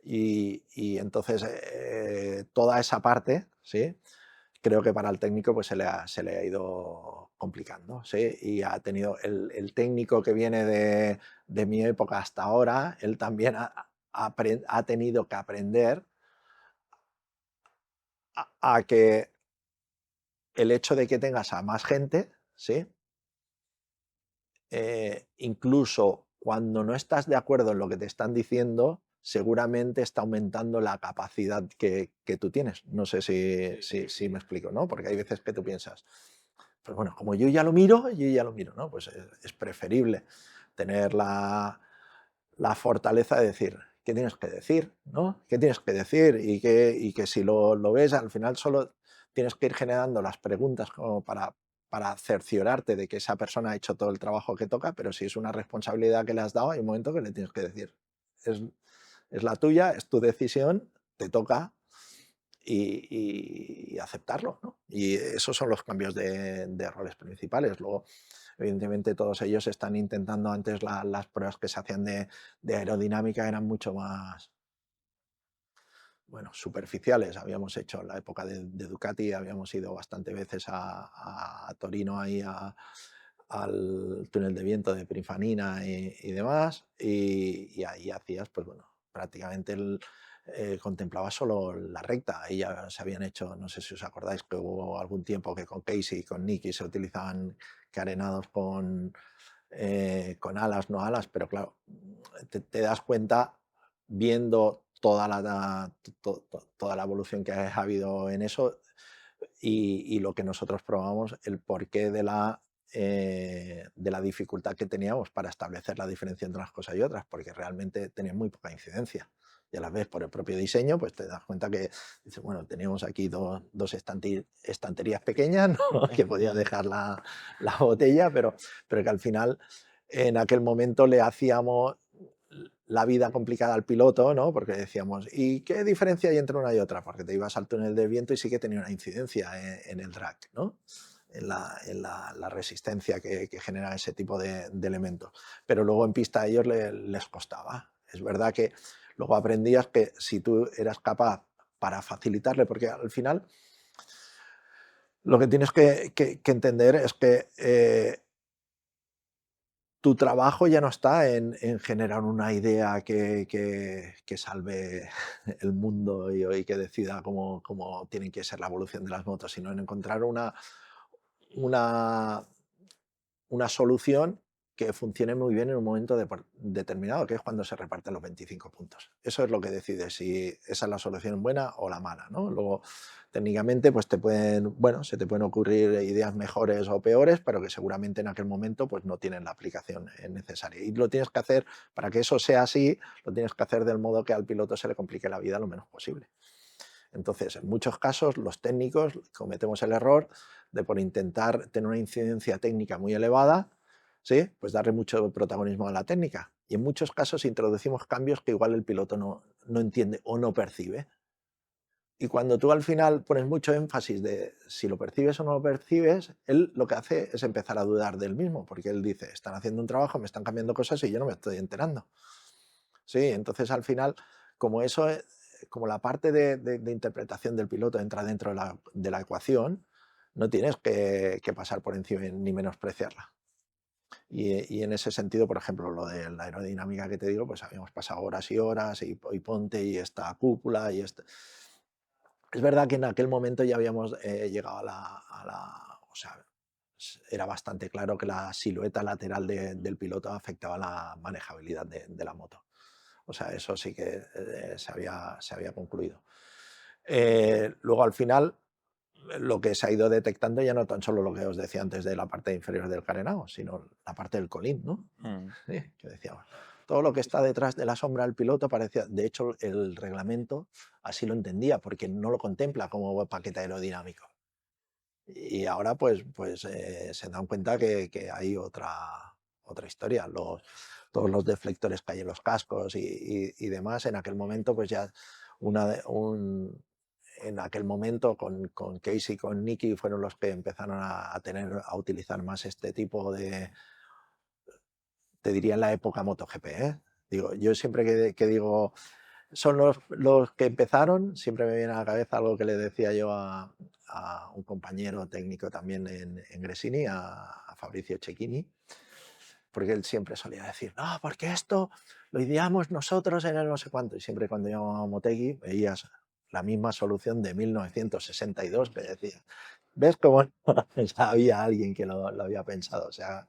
Y entonces toda esa parte, ¿sí? Creo que para el técnico pues, se le ha ido complicando. ¿Sí? Y ha tenido el técnico que viene de mi época hasta ahora, él también ha tenido que aprender a que el hecho de que tengas a más gente, ¿sí? Incluso cuando no estás de acuerdo en lo que te están diciendo, seguramente está aumentando la capacidad que tú tienes. No sé si me explico, ¿no? Porque hay veces que tú piensas, pues bueno, como yo ya lo miro, ¿no? Pues es preferible tener la fortaleza de decir, ¿qué tienes que decir? ¿No? ¿Qué tienes que decir? Y que si lo ves, al final solo tienes que ir generando las preguntas como para cerciorarte de que esa persona ha hecho todo el trabajo que toca, pero si es una responsabilidad que le has dado, hay un momento que le tienes que decir, es, es la tuya, es tu decisión, te toca y aceptarlo, ¿no? Y esos son los cambios de roles principales. Luego, evidentemente, todos ellos están intentando, antes las pruebas que se hacían de aerodinámica eran mucho más, bueno, superficiales. Habíamos hecho en la época de Ducati, habíamos ido bastante veces a Torino, ahí al túnel de viento de Pininfarina y demás, y ahí hacías, pues bueno, prácticamente contemplaba solo la recta. Ahí ya se habían hecho, no sé si os acordáis, que hubo algún tiempo que con Casey y con Nicky se utilizaban carenados con alas, no alas, pero claro, te das cuenta viendo toda la evolución que ha habido en eso y lo que nosotros probamos, el porqué de la dificultad que teníamos para establecer la diferencia entre unas cosas y otras, porque realmente tenía muy poca incidencia. Ya las ves por el propio diseño, pues te das cuenta que, dices, bueno, teníamos aquí dos estanterías pequeñas, ¿no? que podías dejar la botella, pero que al final en aquel momento le la vida complicada al piloto, ¿no? Porque decíamos, ¿y qué diferencia hay entre una y otra? Porque te ibas al túnel de viento y sí que tenía una incidencia en el drag, ¿no? La resistencia que genera ese tipo de elementos. Pero luego en pista a ellos les costaba. Es verdad que luego aprendías que si tú eras capaz para facilitarle, porque al final lo que tienes que entender es que tu trabajo ya no está en generar una idea que salve el mundo y que decida cómo tiene que ser la evolución de las motos, sino en encontrar una, una solución que funcione muy bien en un momento determinado, que es cuando se reparten los 25 puntos. Eso es lo que decide si esa es la solución buena o la mala, ¿no? Luego, técnicamente, pues se te pueden ocurrir ideas mejores o peores, pero que seguramente en aquel momento pues, no tienen la aplicación necesaria. Y lo tienes que hacer, para que eso sea así, lo tienes que hacer del modo que al piloto se le complique la vida lo menos posible. Entonces, en muchos casos, los técnicos cometemos el error de, por intentar tener una incidencia técnica muy elevada, ¿sí? Pues darle mucho protagonismo a la técnica. Y en muchos casos introducimos cambios que igual el piloto no entiende o no percibe. Y cuando tú al final pones mucho énfasis de si lo percibes o no lo percibes, él lo que hace es empezar a dudar del mismo, porque él dice, están haciendo un trabajo, me están cambiando cosas y yo no me estoy enterando. Sí, entonces al final, como eso, como la parte de interpretación del piloto entra dentro de la ecuación, no tienes que pasar por encima ni menospreciarla. Y en ese sentido, por ejemplo, lo de la aerodinámica que te digo, pues habíamos pasado horas y horas y ponte y esta cúpula y este... Es verdad que en aquel momento ya habíamos llegado o sea, era bastante claro que la silueta lateral del piloto afectaba la manejabilidad de la moto. O sea, eso sí que se había concluido. Luego, al final, lo que se ha ido detectando ya no tan solo lo que os decía antes de la parte inferior del carenado, sino la parte del colín, ¿no? Sí, que decíamos. Todo lo que está detrás de la sombra del piloto parecía, de hecho, el reglamento así lo entendía, porque no lo contempla como paquete aerodinámico. Y ahora, se dan cuenta que hay otra historia. Todos los deflectores que hay en los cascos y demás, en aquel momento, pues ya en aquel momento con Casey y con Nicky fueron los que empezaron a utilizar más este tipo te diría en la época MotoGP, ¿eh? Digo, yo siempre que digo, son los que empezaron, siempre me viene a la cabeza algo que le decía yo a un compañero técnico también en Gresini, a Fabrizio Cecchini, porque él siempre solía decir, no, porque esto lo ideamos nosotros en el no sé cuánto, y siempre cuando llamaba a Motegi veías la misma solución de 1962 que decía, ¿ves cómo había alguien que lo había pensado? O sea,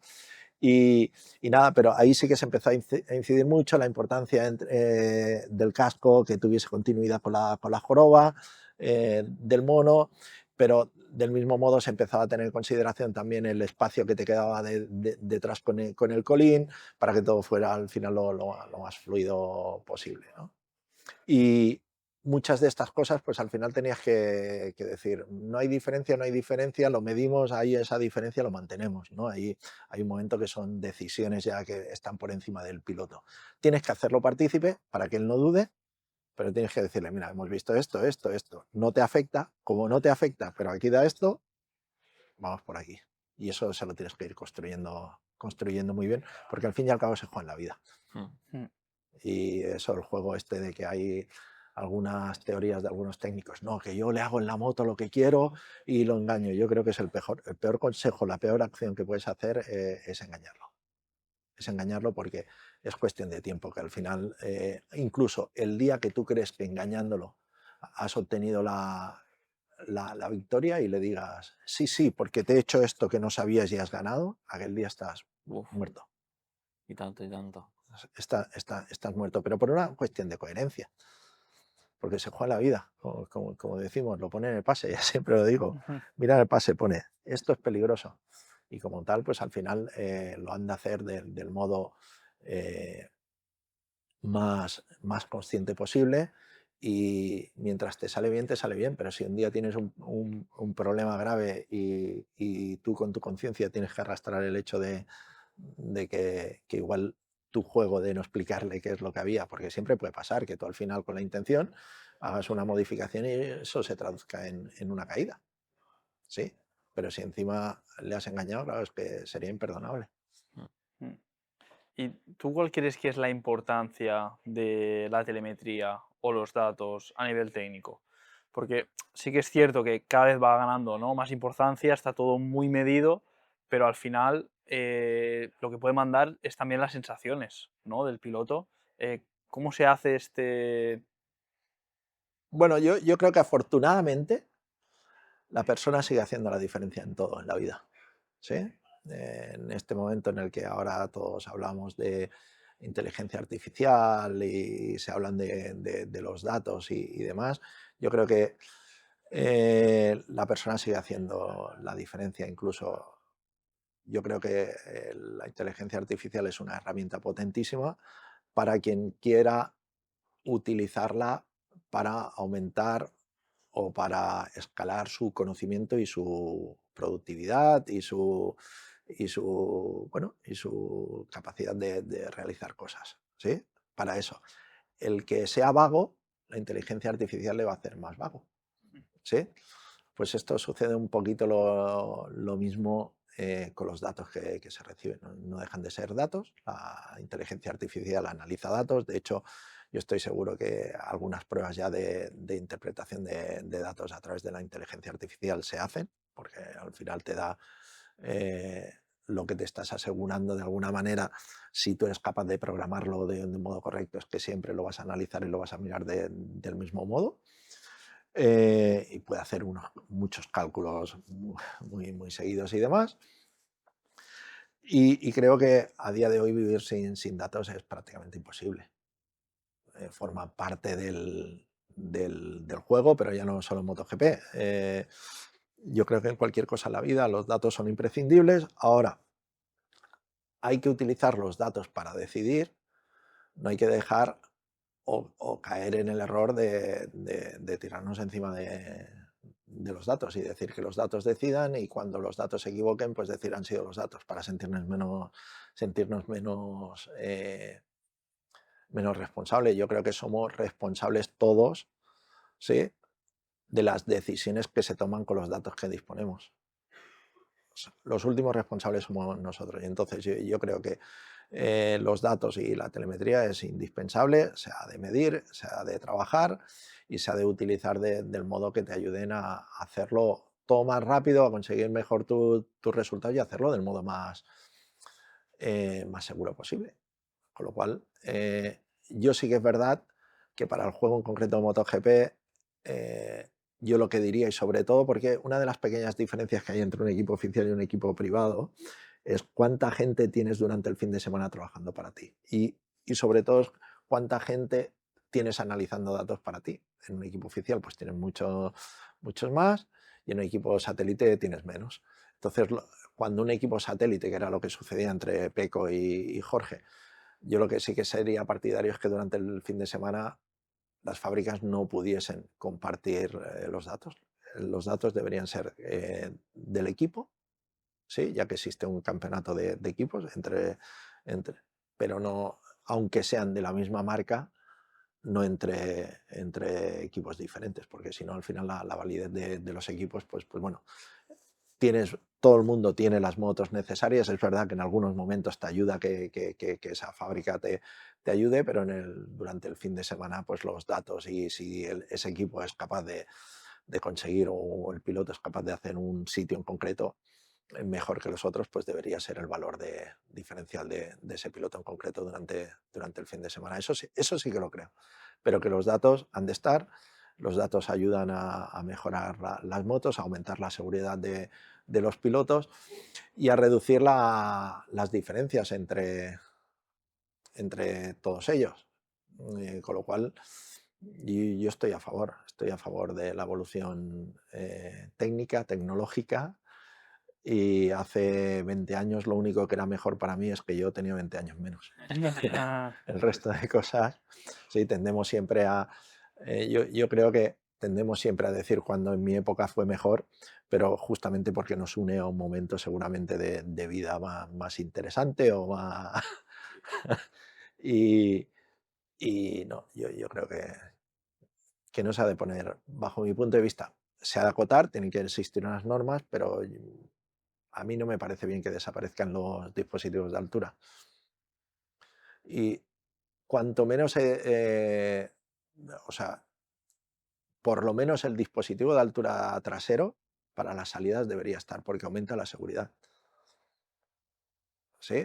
y nada, pero ahí sí que se empezó a incidir mucho la importancia del casco, que tuviese continuidad con la joroba, del mono, pero del mismo modo se empezaba a tener en consideración también el espacio que te quedaba detrás con el colín, para que todo fuera al final lo más fluido posible, ¿no? Y muchas de estas cosas, pues al final tenías que decir, no hay diferencia, lo medimos, ahí esa diferencia lo mantenemos, ¿no? Ahí hay un momento que son decisiones ya que están por encima del piloto. Tienes que hacerlo partícipe para que él no dude, pero tienes que decirle, mira, hemos visto esto, no te afecta, como no te afecta, pero aquí da esto, vamos por aquí. Y eso se lo tienes que ir construyendo muy bien, porque al fin y al cabo se juega en la vida. Y eso, el juego este de que hay algunas teorías de algunos técnicos, no, que yo le hago en la moto lo que quiero y lo engaño. Yo creo que es el peor consejo, la peor acción que puedes hacer es engañarlo. Es engañarlo porque es cuestión de tiempo, que al final, incluso el día que tú crees que engañándolo has obtenido la victoria y le digas, sí, sí, porque te he hecho esto que no sabías y has ganado, aquel día estás Uf, muerto. y tanto, y tanto. Estás muerto, pero por una cuestión de coherencia, porque se juega la vida, como decimos, lo pone en el pase, ya siempre lo digo, mira en el pase, pone, esto es peligroso, y como tal, pues al final lo han de hacer del modo más consciente posible, y mientras te sale bien, pero si un día tienes un problema grave y tú con tu conciencia tienes que arrastrar el hecho de que igual tu juego de no explicarle qué es lo que había, porque siempre puede pasar que tú al final con la intención hagas una modificación y eso se traduzca en una caída, ¿sí? Pero si encima le has engañado, claro, es que sería imperdonable. Mm. ¿Y tú cuál crees que es la importancia de la telemetría o los datos a nivel técnico? Porque sí que es cierto que cada vez va ganando, ¿no?, más importancia, está todo muy medido, pero al final lo que puede mandar es también las sensaciones, ¿no?, del piloto. ¿Cómo se hace este...? Bueno, yo creo que afortunadamente la persona sigue haciendo la diferencia en todo en la vida, ¿sí? En este momento en el que ahora todos hablamos de inteligencia artificial y se hablan de los datos y demás, yo creo que la persona sigue haciendo la diferencia. Incluso yo creo que la inteligencia artificial es una herramienta potentísima para quien quiera utilizarla para aumentar o para escalar su conocimiento y su productividad y su capacidad de realizar cosas, ¿sí? Para eso. El que sea vago, la inteligencia artificial le va a hacer más vago, ¿sí? Pues esto sucede un poquito lo mismo con los datos que se reciben. No dejan de ser datos, la inteligencia artificial analiza datos, de hecho yo estoy seguro que algunas pruebas ya de interpretación de datos a través de la inteligencia artificial se hacen, porque al final te da lo que te estás asegurando de alguna manera, si tú eres capaz de programarlo de modo correcto, es que siempre lo vas a analizar y lo vas a mirar del mismo modo. Y puede hacer muchos cálculos muy seguidos y demás. Y creo que a día de hoy vivir sin datos es prácticamente imposible. Forma parte del juego, pero ya no solo en MotoGP. Yo creo que en cualquier cosa en la vida los datos son imprescindibles. Ahora, hay que utilizar los datos para decidir, no hay que dejar o caer en el error de tirarnos encima de los datos y decir que los datos decidan, y cuando los datos se equivoquen, pues decir han sido los datos, para sentirnos menos responsables. Yo creo que somos responsables todos, ¿sí?, de las decisiones que se toman con los datos que disponemos. Los últimos responsables somos nosotros, y entonces yo creo que los datos y la telemetría es indispensable, se ha de medir, se ha de trabajar y se ha de utilizar del modo que te ayuden a hacerlo todo más rápido, a conseguir mejor tus resultados y hacerlo del modo más seguro posible. Con lo cual, yo sí que es verdad que para el juego en concreto de MotoGP, yo lo que diría, y sobre todo porque una de las pequeñas diferencias que hay entre un equipo oficial y un equipo privado es cuánta gente tienes durante el fin de semana trabajando para ti. Y sobre todo cuánta gente tienes analizando datos para ti. En un equipo oficial pues tienes muchos más, y en un equipo satélite tienes menos. Entonces, cuando un equipo satélite, que era lo que sucedía entre Peco y Jorge, yo lo que sí que sería partidario es que durante el fin de semana las fábricas no pudiesen compartir los datos. Los datos deberían ser del equipo, ¿sí?, ya que existe un campeonato de equipos, pero no, aunque sean de la misma marca, no entre equipos diferentes, porque si no, al final la validez de los equipos, pues bueno, todo el mundo tiene las motos necesarias. Es verdad que en algunos momentos te ayuda que esa fábrica te ayude, pero durante el fin de semana, pues los datos, y si ese equipo es capaz de conseguir, o el piloto es capaz de hacer un sitio en concreto mejor que los otros, pues debería ser el valor diferencial de ese piloto en concreto durante el fin de semana. Eso sí que lo creo, pero que los datos han de estar. Los datos ayudan a mejorar las motos, a aumentar la seguridad de los pilotos y a reducir las diferencias entre todos ellos. Con lo cual, yo estoy a favor de la evolución técnica, tecnológica. Y hace 20 años lo único que era mejor para mí es que yo tenía 20 años menos. El resto de cosas, sí, tendemos siempre a... yo creo que tendemos siempre a decir cuando en mi época fue mejor, pero justamente porque nos une a un momento seguramente de vida más interesante o más, Y, y no, yo creo que no se ha de poner, bajo mi punto de vista, se ha de acotar, tienen que existir unas normas, pero a mí no me parece bien que desaparezcan los dispositivos de altura. Y cuanto menos, o sea, por lo menos el dispositivo de altura trasero para las salidas debería estar, porque aumenta la seguridad. Sí,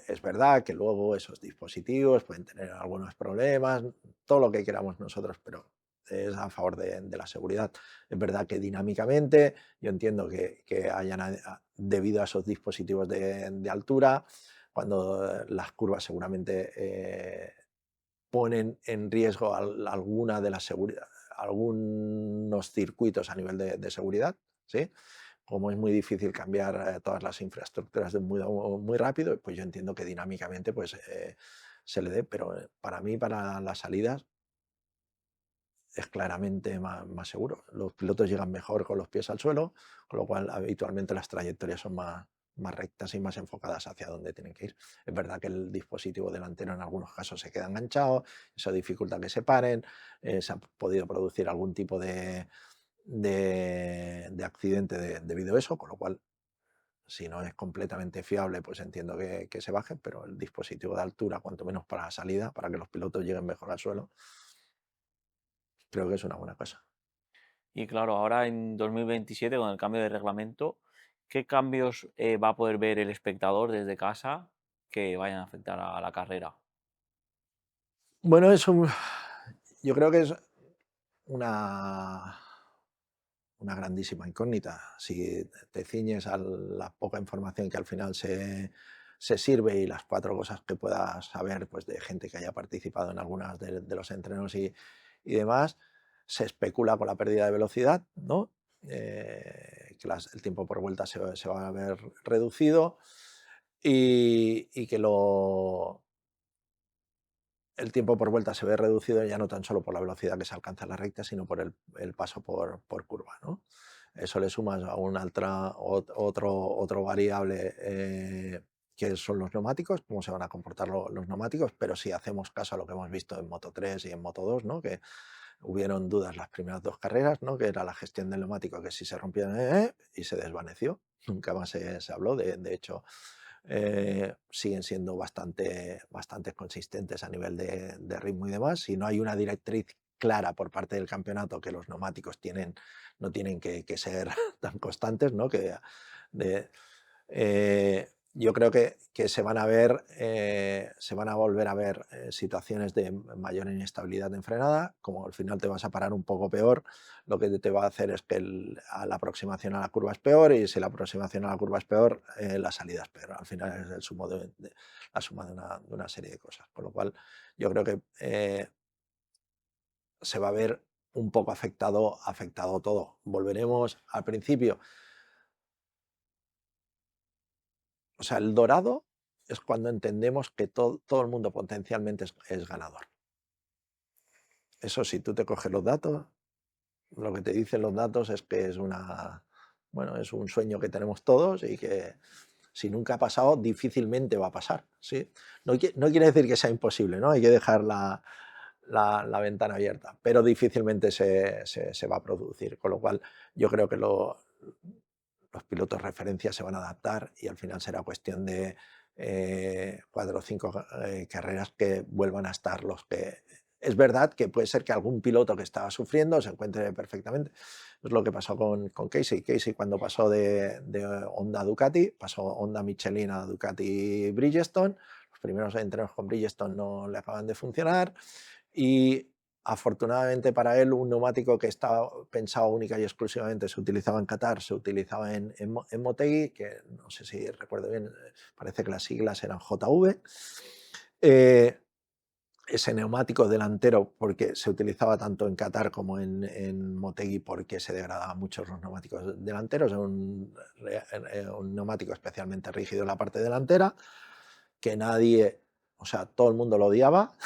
es verdad que luego esos dispositivos pueden tener algunos problemas, todo lo que queramos nosotros, pero es a favor de la seguridad. Es verdad que dinámicamente yo entiendo que hayan, debido a esos dispositivos de altura, cuando las curvas seguramente ponen en riesgo alguna de las seguridad, algunos circuitos a nivel de seguridad, ¿sí? Como es muy difícil cambiar todas las infraestructuras de muy rápido, pues yo entiendo que dinámicamente pues, se le dé, pero para mí, para las salidas, es claramente más seguro. Los pilotos llegan mejor con los pies al suelo, con lo cual habitualmente las trayectorias son más rectas y más enfocadas hacia donde tienen que ir. Es verdad que el dispositivo delantero en algunos casos se queda enganchado, eso dificulta que se paren, se ha podido producir algún tipo de accidente debido a eso, con lo cual, si no es completamente fiable, pues entiendo que se baje, pero el dispositivo de altura, cuanto menos para la salida, para que los pilotos lleguen mejor al suelo, creo que es una buena cosa. Y claro, ahora en 2027, con el cambio de reglamento, ¿qué cambios va a poder ver el espectador desde casa que vayan a afectar a la carrera? Bueno, yo creo que es una, una grandísima incógnita. Si te ciñes a la poca información que al final se sirve y las 4 cosas que puedas saber, pues, de gente que haya participado en algunas de los entrenos y demás, se especula con la pérdida de velocidad, ¿no? Que el tiempo por vuelta se va a ver reducido y que el tiempo por vuelta se ve reducido ya no tan solo por la velocidad que se alcanza en la recta, sino por el paso por curva, ¿no? Eso le sumas a otro variable, que son los neumáticos, cómo se van a comportar los neumáticos, pero si hacemos caso a lo que hemos visto en Moto3 y en Moto2, ¿no? Que hubieron dudas las primeras 2 carreras, ¿no? Que era la gestión del neumático, que si se rompía, y se desvaneció. Nunca más se habló, de hecho, siguen siendo bastante consistentes a nivel de ritmo y demás. Si no hay una directriz clara por parte del campeonato que los neumáticos no tienen que ser tan constantes, ¿no? Yo creo que se van a volver a ver situaciones de mayor inestabilidad en frenada. Como al final te vas a parar un poco peor, lo que te va a hacer es que la aproximación a la curva es peor, y si la aproximación a la curva es peor, la salida es peor. Al final es la suma de una serie de cosas. Con lo cual yo creo que se va a ver un poco afectado todo. Volveremos al principio. O sea, el dorado es cuando entendemos que todo el mundo potencialmente es ganador. Eso, si tú te coges los datos, lo que te dicen los datos es que bueno, es un sueño que tenemos todos y que, si nunca ha pasado, difícilmente va a pasar, ¿sí? No quiere decir que sea imposible, ¿no? Hay que dejar la ventana abierta, pero difícilmente se va a producir, con lo cual yo creo que los pilotos referencia se van a adaptar y al final será cuestión de 4 o 5 carreras que vuelvan a estar los que... Es verdad que puede ser que algún piloto que estaba sufriendo se encuentre perfectamente. Es lo que pasó con Casey. Casey, cuando pasó de Honda a Ducati, pasó Honda Michelin a Ducati Bridgestone. Los primeros entrenos con Bridgestone no le acaban de funcionar y, afortunadamente para él, un neumático que estaba pensado única y exclusivamente, se utilizaba en Qatar, se utilizaba en Motegi, que no sé si recuerdo bien, parece que las siglas eran JV. Ese neumático delantero, porque se utilizaba tanto en Qatar como en Motegi, porque se degradaban mucho los neumáticos delanteros, era un neumático especialmente rígido en la parte delantera, que o sea, todo el mundo lo odiaba.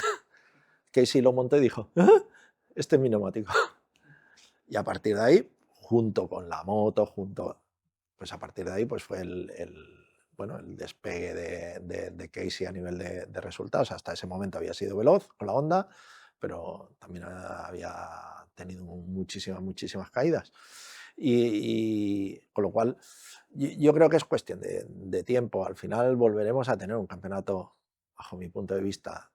Casey lo montó y dijo: "¡Ah! Este es mi neumático". Y a partir de ahí, junto con la moto, pues a partir de ahí pues fue bueno, el despegue de Casey a nivel de resultados. Hasta ese momento había sido veloz con la Honda, pero también había tenido muchísimas caídas. Y con lo cual, yo creo que es cuestión de tiempo. Al final volveremos a tener un campeonato, bajo mi punto de vista,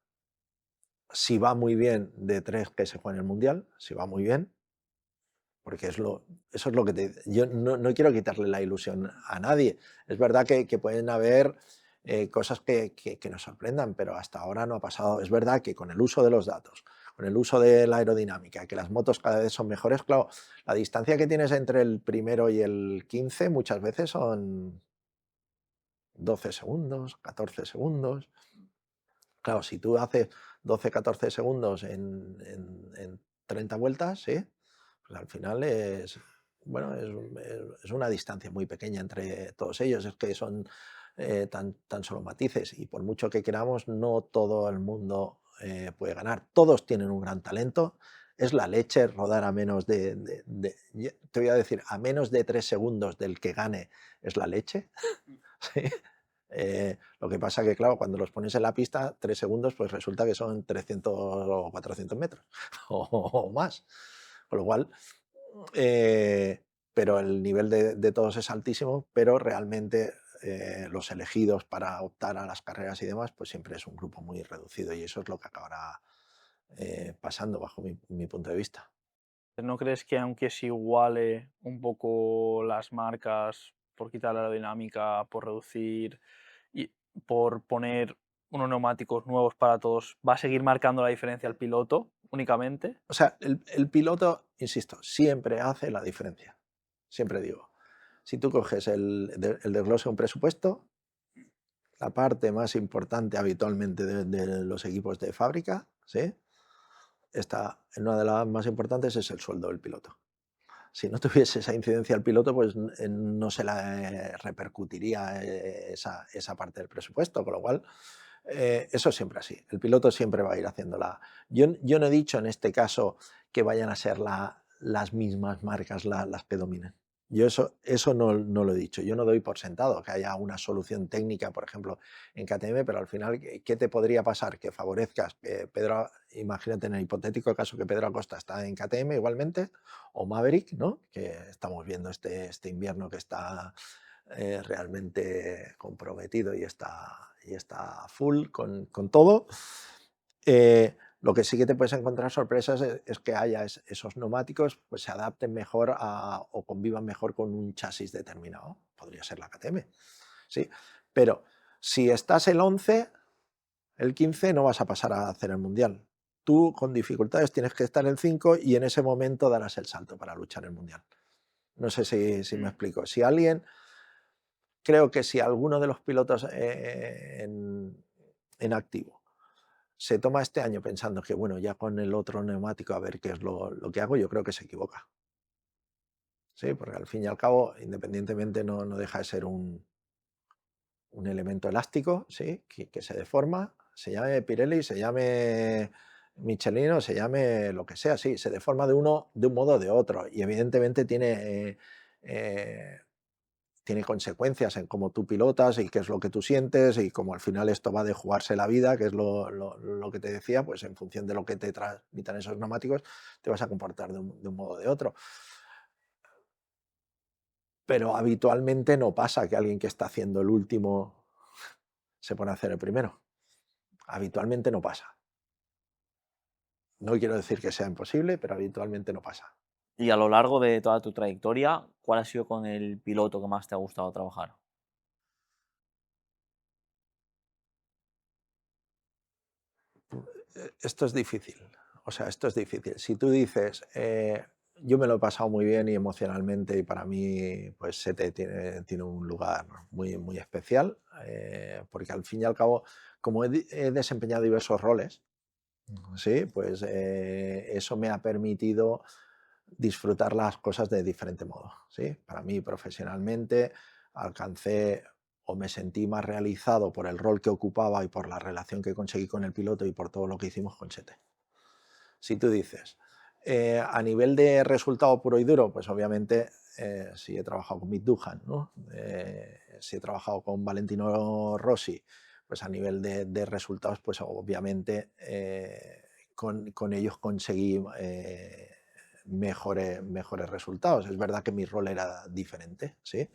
si va muy bien, de 3 que se juegan en el Mundial, si va muy bien, porque eso es lo que yo no quiero quitarle la ilusión a nadie. Es verdad que pueden haber cosas que nos sorprendan, pero hasta ahora no ha pasado. Es verdad que con el uso de los datos, con el uso de la aerodinámica, que las motos cada vez son mejores, claro, la distancia que tienes entre el primero y el 15 muchas veces son 12 segundos, 14 segundos. Claro, si tú haces 12, 14 segundos en 30 vueltas, ¿sí? Pues al final bueno, es una distancia muy pequeña entre todos ellos. Es que son tan solo matices, y por mucho que queramos, no todo el mundo puede ganar. Todos tienen un gran talento. Es la leche rodar a menos te voy a decir, a menos de 3 segundos del que gane es la leche. ¿Sí? Lo que pasa que, claro, cuando los pones en la pista, 3 segundos, pues resulta que son 300 o 400 metros o más. Con lo cual, pero el nivel de todos es altísimo, pero realmente los elegidos para optar a las carreras y demás, pues siempre es un grupo muy reducido, y eso es lo que acabará pasando bajo mi punto de vista. ¿No crees que aunque se iguale un poco las marcas por quitar la aerodinámica, por reducir y por poner unos neumáticos nuevos para todos, va a seguir marcando la diferencia el piloto únicamente? O sea, el piloto, insisto, siempre hace la diferencia. Siempre digo, si tú coges el desglose de un presupuesto, la parte más importante habitualmente de los equipos de fábrica, ¿sí? En una de las más importantes es el sueldo del piloto. Si no tuviese esa incidencia al piloto, pues no se la repercutiría esa parte del presupuesto, con lo cual eso es siempre así. El piloto siempre va a ir haciéndola. Yo no he dicho en este caso que vayan a ser las mismas marcas las que dominen. Yo eso no lo he dicho. Yo no doy por sentado que haya una solución técnica, por ejemplo, en KTM, pero al final, ¿qué te podría pasar? Que favorezcas que Pedro, imagínate en el hipotético caso que Pedro Acosta está en KTM igualmente, o Maverick, ¿no? Que estamos viendo este invierno que está realmente comprometido y está full con todo. Lo que sí que te puedes encontrar sorpresas es que haya esos neumáticos, pues se adapten mejor o convivan mejor con un chasis determinado. Podría ser la KTM, ¿sí? Pero si estás el 11, el 15 no vas a pasar a hacer el Mundial. Tú con dificultades tienes que estar el 5 y en ese momento darás el salto para luchar el Mundial. No sé si me explico. Creo que si alguno de los pilotos en activo se toma este año pensando que, bueno, ya con el otro neumático a ver qué es lo que hago, yo creo que se equivoca. Sí, porque al fin y al cabo, independientemente, no deja de ser un elemento elástico, ¿sí? Que se deforma, se llame Pirelli, se llame Michelin o se llame lo que sea, sí, se deforma de un modo o de otro, y evidentemente tiene consecuencias en cómo tú pilotas y qué es lo que tú sientes, y como al final esto va de jugarse la vida, que es lo que te decía, pues en función de lo que te transmitan esos neumáticos, te vas a comportar de un modo o de otro. Pero habitualmente no pasa que alguien que está haciendo el último se pone a hacer el primero. Habitualmente no pasa. No quiero decir que sea imposible, pero habitualmente no pasa. Y a lo largo de toda tu trayectoria, ¿cuál ha sido con el piloto que más te ha gustado trabajar? Esto es difícil. O sea, esto es difícil. Si tú dices, yo me lo he pasado muy bien y emocionalmente, y para mí, pues Sete tiene un lugar muy especial, porque al fin y al cabo, como he desempeñado diversos roles, ¿sí? Pues eso me ha permitido disfrutar las cosas de diferente modo, ¿sí? Para mí, profesionalmente, alcancé o me sentí más realizado por el rol que ocupaba y por la relación que conseguí con el piloto y por todo lo que hicimos con Sete. Si tú dices, a nivel de resultado puro y duro, pues obviamente sí he trabajado con Mick Doohan, ¿no? si he trabajado con Valentino Rossi, pues a nivel de resultados, pues obviamente con ellos conseguí mejores resultados. Es verdad que mi rol era diferente, ¿sí?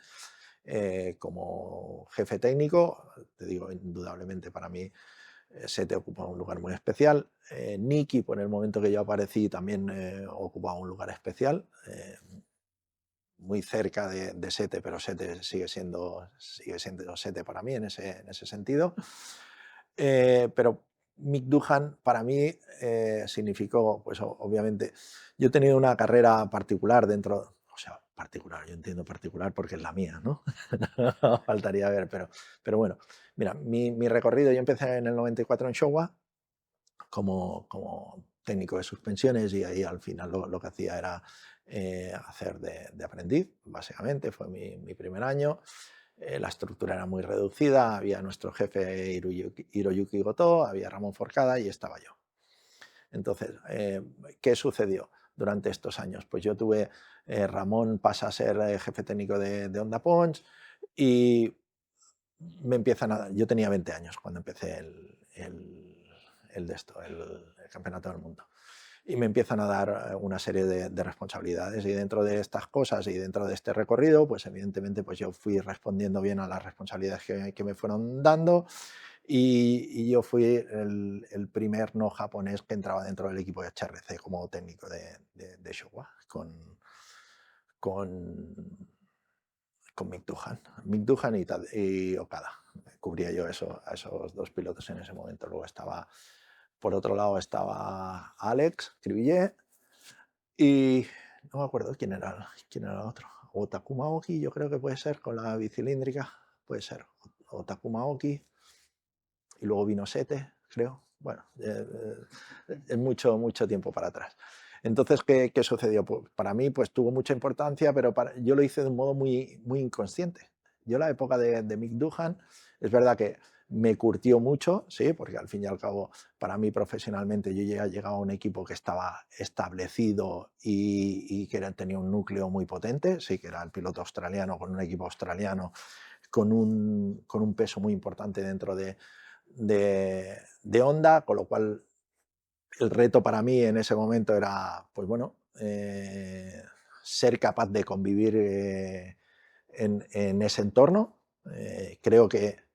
Como jefe técnico, te digo, indudablemente para mí Sete ocupa un lugar muy especial. Niki, por el momento que yo aparecí, también ocupaba un lugar especial, muy cerca de Sete, pero Sete sigue siendo Sete para mí en ese sentido. Pero Mick Doohan para mí significó, pues obviamente, yo he tenido una carrera particular dentro, o sea, particular, yo entiendo particular porque es la mía, ¿no? Faltaría ver, pero bueno, mira, mi recorrido, yo empecé en el 94 en Showa como técnico de suspensiones y ahí al final lo que hacía era hacer de aprendiz, básicamente, fue mi primer año. La estructura era muy reducida, había nuestro jefe Hiroyuki Goto, había Ramón Forcada y estaba yo. Entonces, ¿qué sucedió durante estos años? Pues yo tuve, Ramón pasa a ser jefe técnico de Honda Pons y me empiezan a dar, yo tenía 20 años cuando empecé el campeonato del mundo. Y me empiezan a dar una serie de responsabilidades y dentro de estas cosas y dentro de este recorrido, pues evidentemente pues yo fui respondiendo bien a las responsabilidades que me fueron dando y yo fui el primer no japonés que entraba dentro del equipo de HRC como técnico de Showa con Mick Doohan y Okada. Cubría yo a esos dos pilotos en ese momento. Luego estaba, por otro lado, estaba Alex Cribillet y no me acuerdo quién era el otro. O Takuma Aoki, yo creo que puede ser, con la bicilíndrica, puede ser. O Takuma Aoki. Y luego vino Sete, creo. Bueno, es mucho tiempo para atrás. Entonces, ¿qué sucedió? Pues para mí pues, tuvo mucha importancia, pero yo lo hice de un modo muy inconsciente. Yo la época de Mick Doohan, es verdad que me curtió mucho, sí, porque al fin y al cabo, para mí profesionalmente, yo ya llegaba a un equipo que estaba establecido y que tenía un núcleo muy potente, sí, que era el piloto australiano con un equipo australiano con un peso muy importante dentro de Honda, con lo cual el reto para mí en ese momento era, pues bueno, ser capaz de convivir en ese entorno. Creo que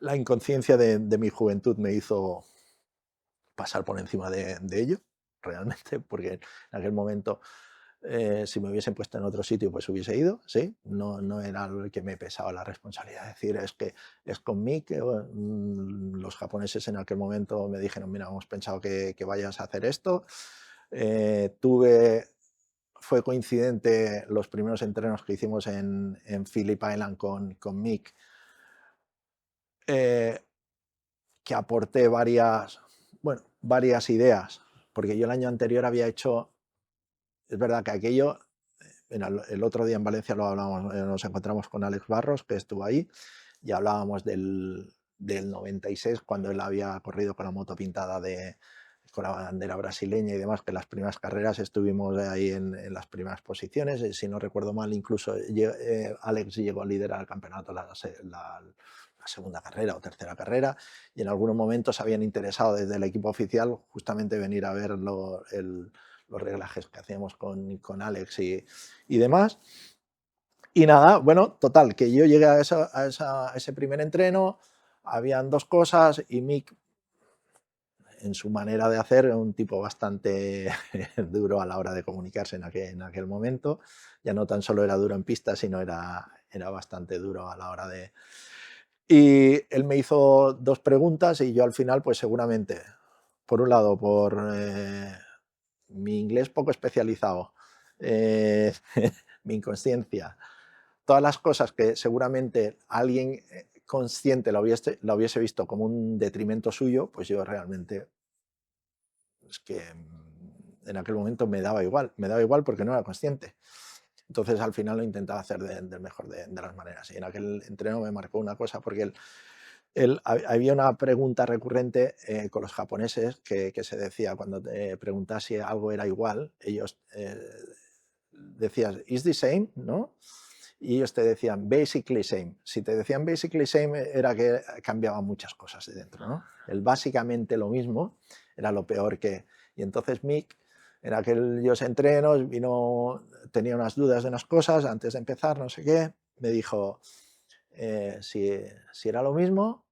la inconsciencia de mi juventud me hizo pasar por encima de ello, realmente, porque en aquel momento si me hubiesen puesto en otro sitio, pues hubiese ido, ¿sí? No era algo que me pesaba la responsabilidad. Es decir, es que es con mí que los japoneses en aquel momento me dijeron, mira, hemos pensado que vayas a hacer esto. Fue coincidente los primeros entrenos que hicimos en Phillip Island con Mick, que aporté varias ideas, porque yo el año anterior había hecho, es verdad que aquello, el otro día en Valencia lo hablábamos, nos encontramos con Alex Barros, que estuvo ahí, y hablábamos del 96, cuando él había corrido con la moto pintada con la bandera brasileña y demás, que en las primeras carreras estuvimos ahí en las primeras posiciones, y si no recuerdo mal, incluso Alex llegó a liderar el campeonato la segunda carrera o tercera carrera, y en algunos momentos habían interesado desde el equipo oficial justamente venir a ver los reglajes que hacíamos con Alex y demás. Y nada, bueno, total, que yo llegué a ese primer entreno, habían dos cosas y Mick, en su manera de hacer, era un tipo bastante duro a la hora de comunicarse en aquel momento. Ya no tan solo era duro en pista, sino era bastante duro a la hora de... Y él me hizo dos preguntas y yo al final, pues seguramente, por un lado, por mi inglés poco especializado, mi inconsciencia, todas las cosas que seguramente alguien consciente lo hubiese visto como un detrimento suyo, pues yo realmente es que en aquel momento me daba igual porque no era consciente. Entonces al final lo intentaba hacer del mejor de las maneras. Y en aquel entreno me marcó una cosa porque había una pregunta recurrente con los japoneses que se decía cuando te preguntas si algo era igual, ellos decían, ¿is the same? ¿No? y ellos te decían basically same. Si te decían basically same era que cambiaban muchas cosas de dentro, ¿no? El básicamente lo mismo era lo peor que... Y entonces Mick, en aquellos entrenos, tenía unas dudas de unas cosas antes de empezar, no sé qué, me dijo si era lo mismo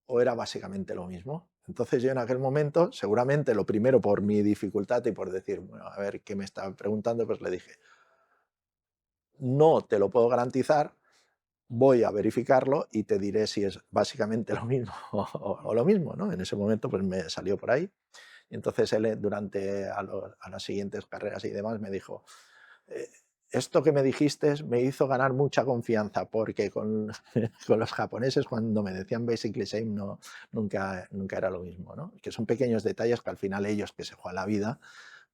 o era básicamente lo mismo. Entonces yo en aquel momento, seguramente lo primero por mi dificultad y por decir, bueno, a ver qué me estaba preguntando, pues le dije, no te lo puedo garantizar, voy a verificarlo y te diré si es básicamente lo mismo o lo mismo, ¿no? En ese momento pues me salió por ahí. Y entonces él durante a las siguientes carreras y demás me dijo, eh, esto que me dijiste me hizo ganar mucha confianza porque con, con los japoneses cuando me decían basically same nunca era lo mismo, ¿no? Que son pequeños detalles que al final ellos que se juegan la vida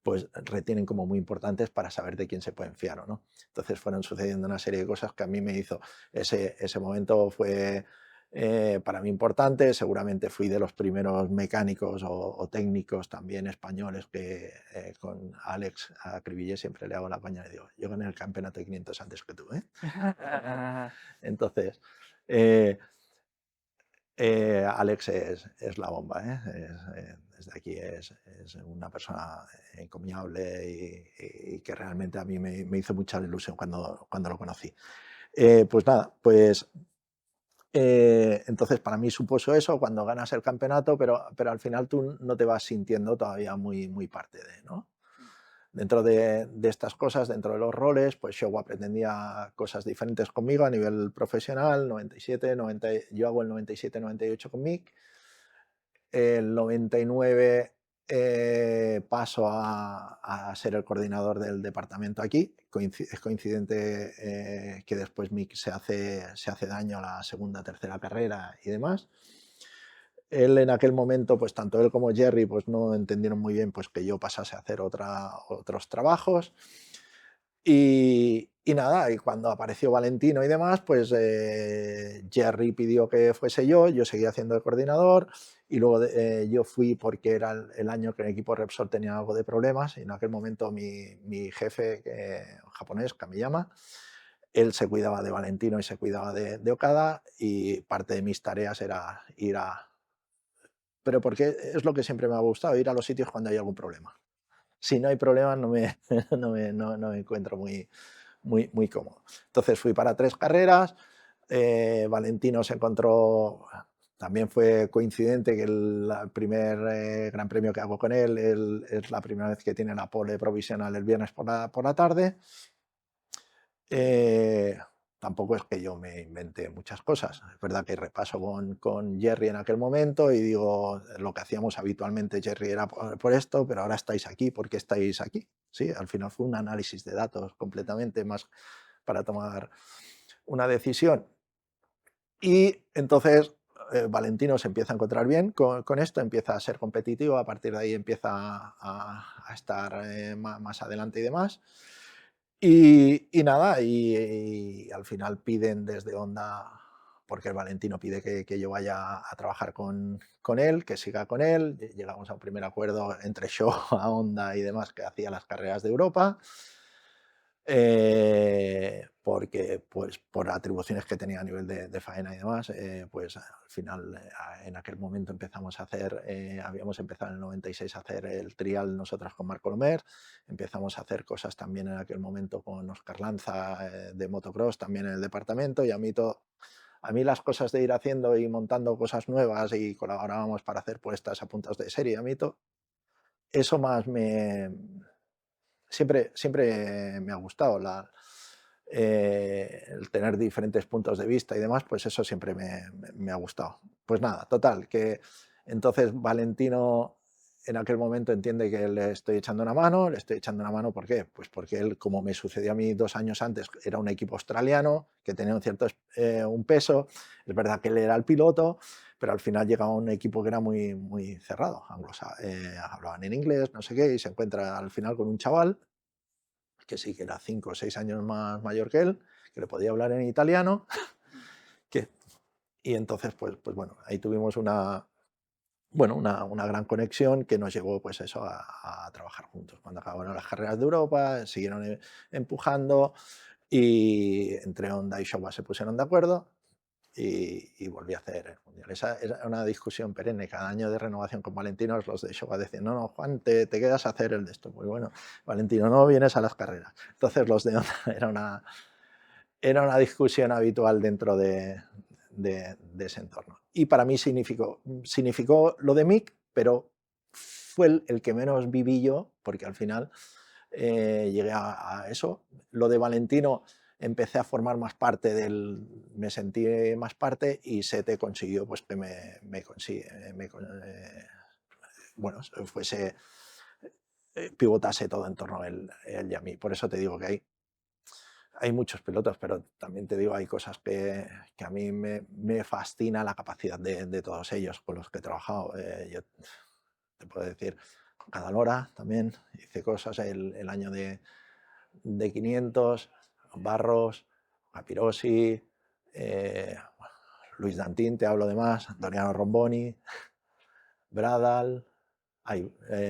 pues retienen como muy importantes para saber de quién se pueden fiar o no. Entonces fueron sucediendo una serie de cosas que a mí me hizo, ese momento fue para mí importante, seguramente fui de los primeros mecánicos o técnicos también españoles que con Alex Acribillé siempre le hago la paña y digo, yo gané el campeonato de 500 antes que tú, ¿eh? Entonces, eh, Alex es la bomba, ¿eh? Desde aquí es una persona encomiable y que realmente a mí me hizo mucha ilusión cuando lo conocí. Pues nada, pues entonces para mí supuso eso cuando ganas el campeonato, pero al final tú no te vas sintiendo todavía muy parte de, ¿no? Dentro de estas cosas, dentro de los roles, pues Showa pretendía cosas diferentes conmigo a nivel profesional, 97, 90, yo hago el 97-98 con Mick, el 99 paso a ser el coordinador del departamento aquí, es coincidente que después Mick se hace daño a la segunda, tercera carrera y demás. Él en aquel momento, pues tanto él como Jerry, pues no entendieron muy bien pues, que yo pasase a hacer otros trabajos. Y nada, y cuando apareció Valentino y demás, pues Jerry pidió que fuese yo seguía haciendo de coordinador y luego yo fui porque era el año que el equipo Repsol tenía algo de problemas y en aquel momento mi jefe japonés, Kamiyama, él se cuidaba de Valentino y se cuidaba de Okada y parte de mis tareas era ir a... Pero porque es lo que siempre me ha gustado, ir a los sitios cuando hay algún problema. Si no hay problemas no me encuentro muy cómodo. Entonces fui para 3 carreras, Valentino se encontró, también fue coincidente que el primer gran premio que hago con él es la primera vez que tiene la pole provisional el viernes por la tarde. Tampoco es que yo me inventé muchas cosas. Es verdad que repaso con Jerry en aquel momento y digo, lo que hacíamos habitualmente, Jerry, era por esto, pero ahora estáis aquí, ¿por qué estáis aquí? Sí, al final fue un análisis de datos completamente más para tomar una decisión. Y entonces Valentino se empieza a encontrar bien con esto, empieza a ser competitivo, a partir de ahí empieza a estar más adelante y demás. Y nada, y al final piden desde Honda, porque el Valentino pide que yo vaya a trabajar con él, que siga con él. Llegamos a un primer acuerdo entre Showa, Honda y demás que hacía las carreras de Europa. Porque pues por atribuciones que tenía a nivel de faena y demás, pues al final en aquel momento empezamos a hacer, habíamos empezado en el 96 a hacer el trial nosotras con Marco Lomer, empezamos a hacer cosas también en aquel momento con Oscar Lanza de motocross también en el departamento y a mí las cosas de ir haciendo y montando cosas nuevas y colaborábamos para hacer puestas a puntos de serie, a mí eso más siempre me ha gustado el tener diferentes puntos de vista y demás, pues eso siempre me ha gustado. Pues nada, total, que entonces Valentino en aquel momento entiende que le estoy echando una mano, ¿por qué? Pues porque él, como me sucedió a mí 2 años antes, era un equipo australiano que tenía un peso, es verdad que él era el piloto, pero al final llegaba a un equipo que era muy cerrado, hablaban en inglés, no sé qué, y se encuentra al final con un chaval que sí que era 5 o 6 años más mayor que él, que le podía hablar en italiano, que, y entonces pues bueno, ahí tuvimos una gran conexión que nos llevó pues eso a trabajar juntos. Cuando acabaron las carreras de Europa, siguieron empujando, y entre Honda y Showa se pusieron de acuerdo y volví a hacer el Mundial. Esa era una discusión perenne, cada año de renovación con Valentino, los de Showa decían, no, no, Juan, te quedas a hacer el de esto. Muy bueno, Valentino, no vienes a las carreras. Entonces los de Honda era una discusión habitual dentro de ese entorno. Y para mí significó lo de Mick, pero fue el que menos viví yo, porque al final llegué a eso. Lo de Valentino empecé a formar más parte me sentí más parte y Sete consiguió pues que bueno, fuese, pivotase todo en torno a él y a mí. Por eso te digo que hay muchos pilotos, pero también te digo, hay cosas que a mí me fascina la capacidad de todos ellos con los que he trabajado. Yo te puedo decir, con Cadalora también hice cosas el año de 500, Barros, Capirosi, Luis Dantín, te hablo de más, Doriano Romboni, Bradal,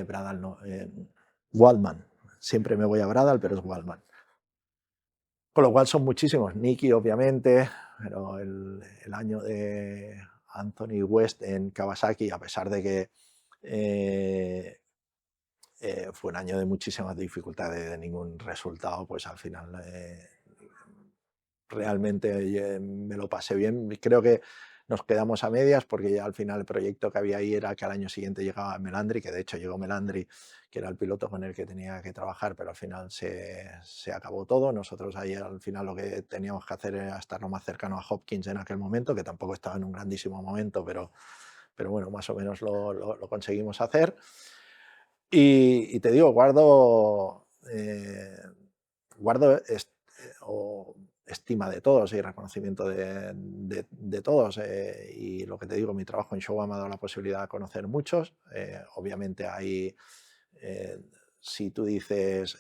Bradal no, Waldman. Siempre me voy a Bradal, pero es Waldman. Con lo cual son muchísimos. Nicky, obviamente, pero el año de Anthony West en Kawasaki, a pesar de que fue un año de muchísimas dificultades, de ningún resultado, pues al final realmente me lo pasé bien. Creo que nos quedamos a medias porque ya al final el proyecto que había ahí era que al año siguiente llegaba Melandri, que de hecho llegó Melandri, que era el piloto con el que tenía que trabajar, pero al final se acabó todo. Nosotros ahí al final lo que teníamos que hacer era estar lo más cercano a Hopkins en aquel momento, que tampoco estaba en un grandísimo momento, pero bueno, más o menos lo conseguimos hacer. Y te digo, guardo estima de todos y reconocimiento de todos. Y lo que te digo, mi trabajo en Showa me ha dado la posibilidad de conocer muchos. Obviamente hay, si tú dices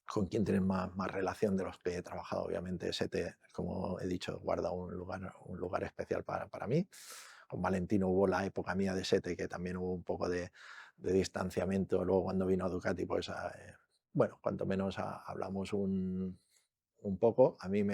con quién tienes más relación de los que he trabajado, obviamente Sete, como he dicho, guarda un lugar especial para mí. Con Valentino hubo la época mía de Sete, que también hubo un poco de distanciamiento. Luego cuando vino a Ducati, pues bueno, cuanto menos hablamos un poco. A mí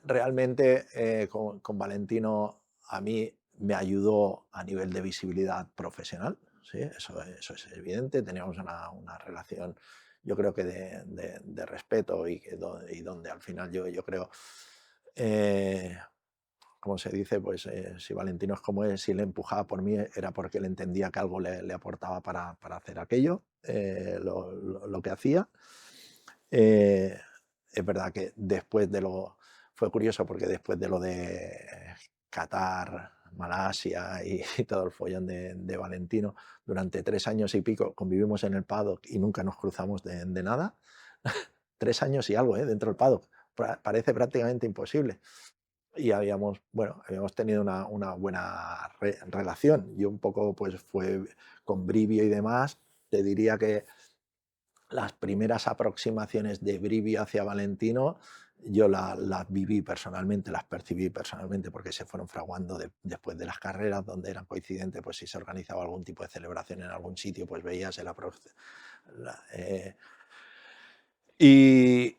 realmente con Valentino a mí me ayudó a nivel de visibilidad profesional, ¿sí? Eso es evidente. Teníamos una relación, yo creo que de respeto y donde al final yo creo, como se dice, pues si Valentino es como es, si le empujaba por mí era porque él entendía que algo le aportaba para hacer aquello, lo que hacía. Es verdad que fue curioso porque después de lo de Qatar, Malasia y todo el follón de Valentino, durante 3 años y pico convivimos en el paddock y nunca nos cruzamos de nada. 3 años y algo, dentro del paddock. Parece prácticamente imposible. Y habíamos tenido una buena relación. Y un poco pues fue con Brivio y demás. Te diría que las primeras aproximaciones de Brivio hacia Valentino yo las viví personalmente, las percibí personalmente, porque se fueron fraguando después de las carreras, donde eran coincidentes, pues si se organizaba algún tipo de celebración en algún sitio, pues veías y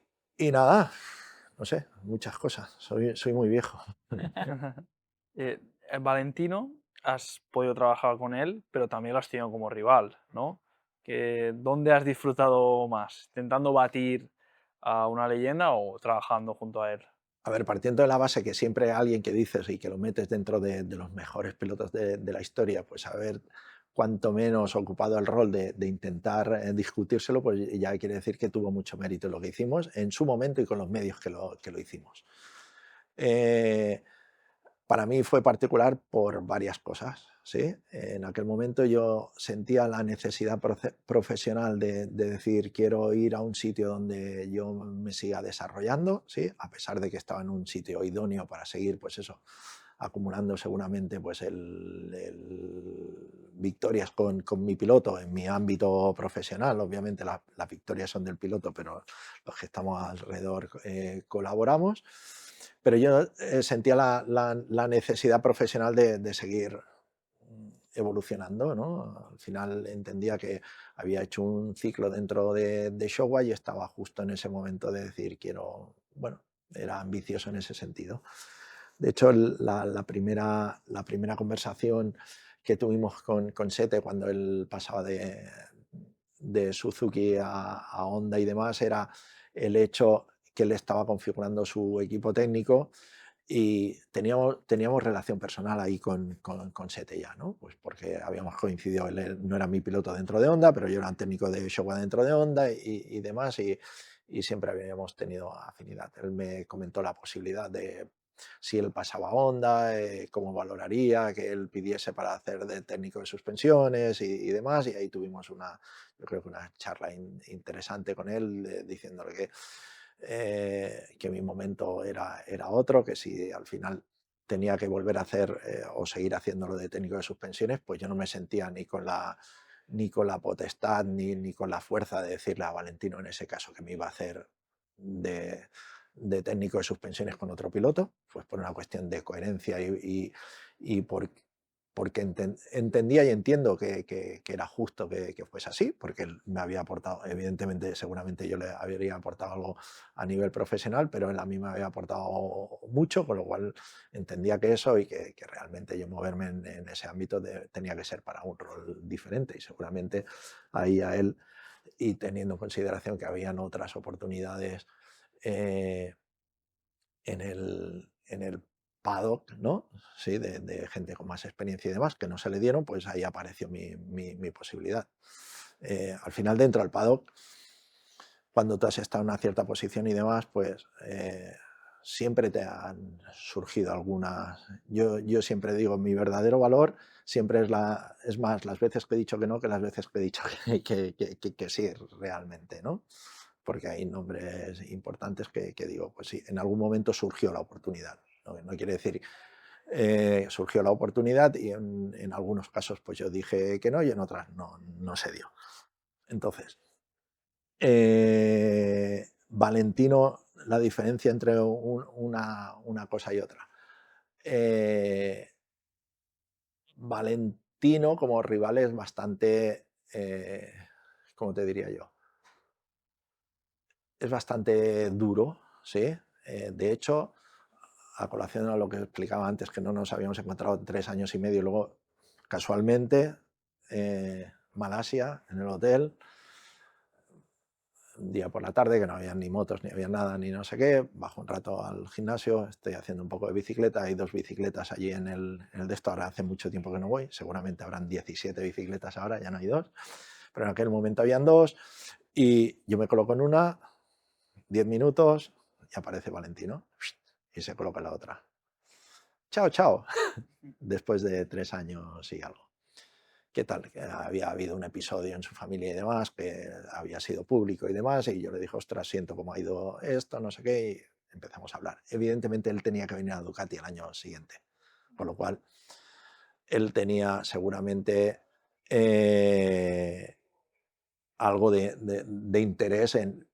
nada, no sé, muchas cosas, soy muy viejo. Valentino, has podido trabajar con él, pero también lo has tenido como rival, ¿no? ¿Dónde has disfrutado más? ¿Intentando batir a una leyenda o trabajando junto a él? A ver, partiendo de la base que siempre hay alguien que dices y que lo metes dentro de los mejores pilotos de la historia, pues a ver cuanto menos ocupado el rol de intentar discutírselo, pues ya quiere decir que tuvo mucho mérito lo que hicimos en su momento y con los medios que lo hicimos. Para mí fue particular por varias cosas, ¿sí? En aquel momento yo sentía la necesidad profesional de decir quiero ir a un sitio donde yo me siga desarrollando, ¿sí? A pesar de que estaba en un sitio idóneo para seguir, pues eso, acumulando seguramente pues victorias con mi piloto en mi ámbito profesional. Obviamente las victorias son del piloto, pero los que estamos alrededor colaboramos. Pero yo sentía la necesidad profesional de seguir evolucionando, ¿no? Al final entendía que había hecho un ciclo dentro de Showa y estaba justo en ese momento de decir, quiero, bueno, era ambicioso en ese sentido. De hecho, la primera conversación que tuvimos con Sete cuando él pasaba de Suzuki a Honda y demás era el hecho que él estaba configurando su equipo técnico y teníamos relación personal ahí con Sete ya, ¿no? Pues porque habíamos coincidido, él no era mi piloto dentro de Honda, pero yo era un técnico de Showa dentro de Honda y demás, y siempre habíamos tenido afinidad. Él me comentó la posibilidad de si él pasaba a Honda, cómo valoraría que él pidiese para hacer de técnico de suspensiones y demás, y ahí tuvimos yo creo que una charla interesante con él, diciéndole que mi momento era otro, que si al final tenía que volver a hacer o seguir haciéndolo de técnico de suspensiones, pues yo no me sentía ni con la potestad ni con la fuerza de decirle a Valentino en ese caso que me iba a hacer de técnico de suspensiones con otro piloto, pues por una cuestión de coherencia y porque entendía y entiendo que era justo que fuese así, porque él me había aportado, evidentemente, seguramente yo le habría aportado algo a nivel profesional, pero él a mí me había aportado mucho, con lo cual entendía que eso y que realmente yo moverme en ese ámbito tenía que ser para un rol diferente y seguramente ahí a él, y teniendo en consideración que habían otras oportunidades eh, en el paddock, ¿no? Sí, de gente con más experiencia y demás, que no se le dieron, pues ahí apareció mi posibilidad. Al final, dentro del paddock, cuando tú has estado en una cierta posición y demás, pues siempre te han surgido algunas. Yo siempre digo, mi verdadero valor siempre es más las veces que he dicho que no que las veces que he dicho que sí realmente, ¿no? Porque hay nombres importantes que digo, pues sí, en algún momento surgió la oportunidad. No quiere decir, surgió la oportunidad y en algunos casos pues yo dije que no y en otras no se dio. Entonces, Valentino, la diferencia entre una cosa y otra. Valentino como rival es bastante, ¿cómo te diría yo? Es bastante duro, ¿sí? De hecho, a colación a lo que explicaba antes, que no nos habíamos encontrado 3 años y medio, luego casualmente, Malasia, en el hotel, un día por la tarde, que no había ni motos, ni había nada, ni no sé qué, bajo un rato al gimnasio, estoy haciendo un poco de bicicleta, hay 2 bicicletas allí en el de esto, ahora hace mucho tiempo que no voy, seguramente habrán 17 bicicletas ahora, ya no hay 2, pero en aquel momento habían 2, y yo me coloco en una, 10 minutos, y aparece Valentino, y se coloca en la otra. Chao, chao, después de 3 años y algo. ¿Qué tal? Que había habido un episodio en su familia y demás, que había sido público y demás, y yo le dije, ostras, siento cómo ha ido esto, no sé qué, y empezamos a hablar. Evidentemente él tenía que venir a Ducati el año siguiente, con lo cual él tenía seguramente algo de interés en,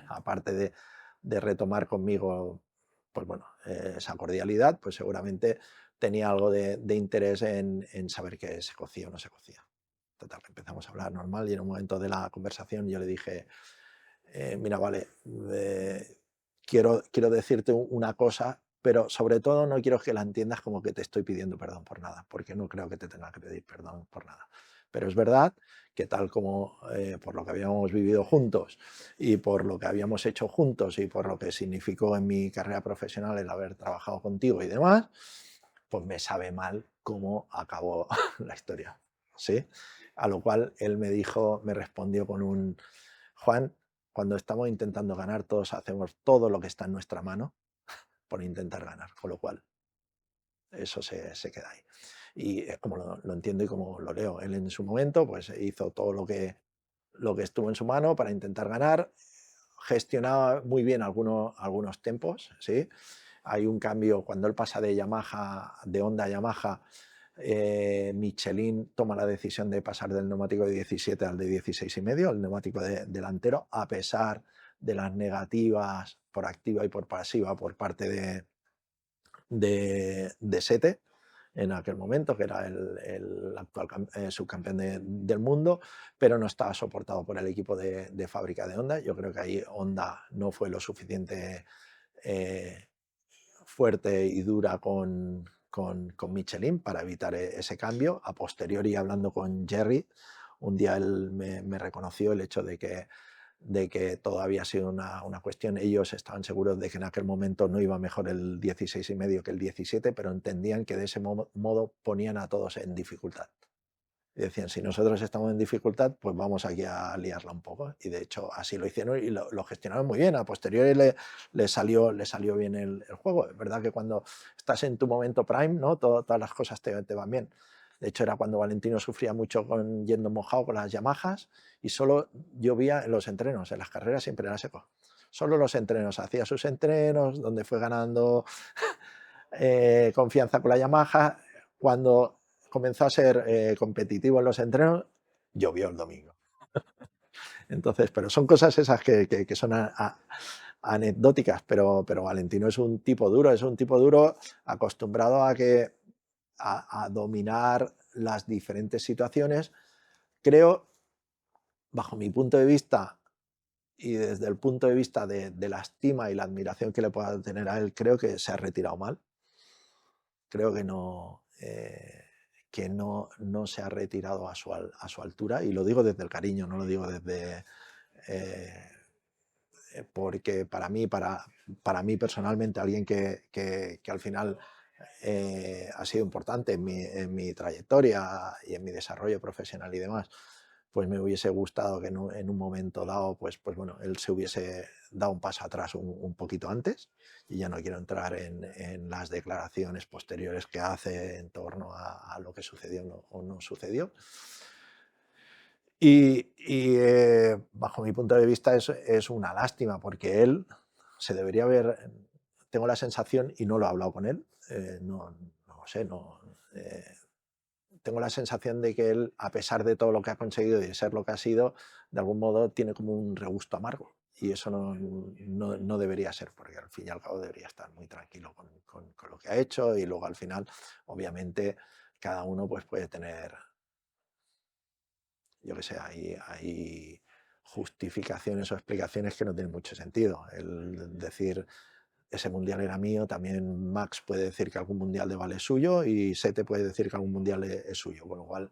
aparte de retomar conmigo, pues bueno, esa cordialidad, pues seguramente tenía algo de interés en saber qué se cocía o no se cocía. Total, empezamos a hablar normal y en un momento de la conversación yo le dije, mira, vale, quiero decirte una cosa, pero sobre todo no quiero que la entiendas como que te estoy pidiendo perdón por nada, porque no creo que te tenga que pedir perdón por nada. Pero es verdad que tal como por lo que habíamos vivido juntos y por lo que habíamos hecho juntos y por lo que significó en mi carrera profesional el haber trabajado contigo y demás, pues me sabe mal cómo acabó la historia, ¿sí? A lo cual él me respondió con un, Juan, cuando estamos intentando ganar, todos hacemos todo lo que está en nuestra mano por intentar ganar, con lo cual eso se queda ahí. Y es como lo entiendo y como lo leo. Él en su momento pues hizo todo lo que estuvo en su mano para intentar ganar, gestionaba muy bien algunos tempos, ¿sí? Hay un cambio cuando él pasa de Honda a Yamaha, Michelin toma la decisión de pasar del neumático de 17 al de 16,5, el neumático delantero, a pesar de las negativas por activa y por pasiva por parte de Sete, en aquel momento, que era el actual subcampeón del mundo, pero no estaba soportado por el equipo de fábrica de Honda. Yo creo que ahí Honda no fue lo suficiente fuerte y dura con Michelin para evitar ese cambio. A posteriori, hablando con Jerry, un día él me reconoció el hecho de que todo había sido una cuestión. Ellos estaban seguros de que en aquel momento no iba mejor el 16,5 que el 17, pero entendían que de ese modo ponían a todos en dificultad. Y decían, si nosotros estamos en dificultad, pues vamos aquí a liarla un poco. Y de hecho así lo hicieron y lo gestionaron muy bien. A posteriori le salió bien el juego. Es verdad que cuando estás en tu momento prime, ¿no? Todas las cosas te van bien. De hecho, era cuando Valentino sufría mucho yendo mojado con las Yamahas y solo llovía en los entrenos. En las carreras siempre era seco. Solo los entrenos. Hacía sus entrenos, donde fue ganando confianza con la Yamaha. Cuando comenzó a ser competitivo en los entrenos, llovió el domingo. Entonces, pero son cosas esas que son anecdóticas, pero Valentino es un tipo duro acostumbrado a dominar las diferentes situaciones. Creo, bajo mi punto de vista y desde el punto de vista de la estima y la admiración que le pueda tener a él, creo que se ha retirado mal. Creo que no se ha retirado a su altura, y lo digo desde el cariño, no lo digo desde... porque para mí personalmente, alguien que al final ha sido importante en mi trayectoria y en mi desarrollo profesional y demás, pues me hubiese gustado que en un momento dado, pues bueno, él se hubiese dado un paso atrás un poquito antes, y ya no quiero entrar en las declaraciones posteriores que hace en torno a lo que sucedió o no sucedió. Bajo mi punto de vista es una lástima, porque él se debería haber, tengo la sensación, y no lo he hablado con él, no lo sé, tengo la sensación de que él, a pesar de todo lo que ha conseguido y de ser lo que ha sido, de algún modo tiene como un regusto amargo, y eso no debería ser, porque al fin y al cabo debería estar muy tranquilo con lo que ha hecho, y luego al final, obviamente, cada uno pues puede tener, yo qué sé, hay justificaciones o explicaciones que no tienen mucho sentido. El decir, ese mundial era mío, también Max puede decir que algún mundial de Vale es suyo, y Sete puede decir que algún mundial es suyo, con lo cual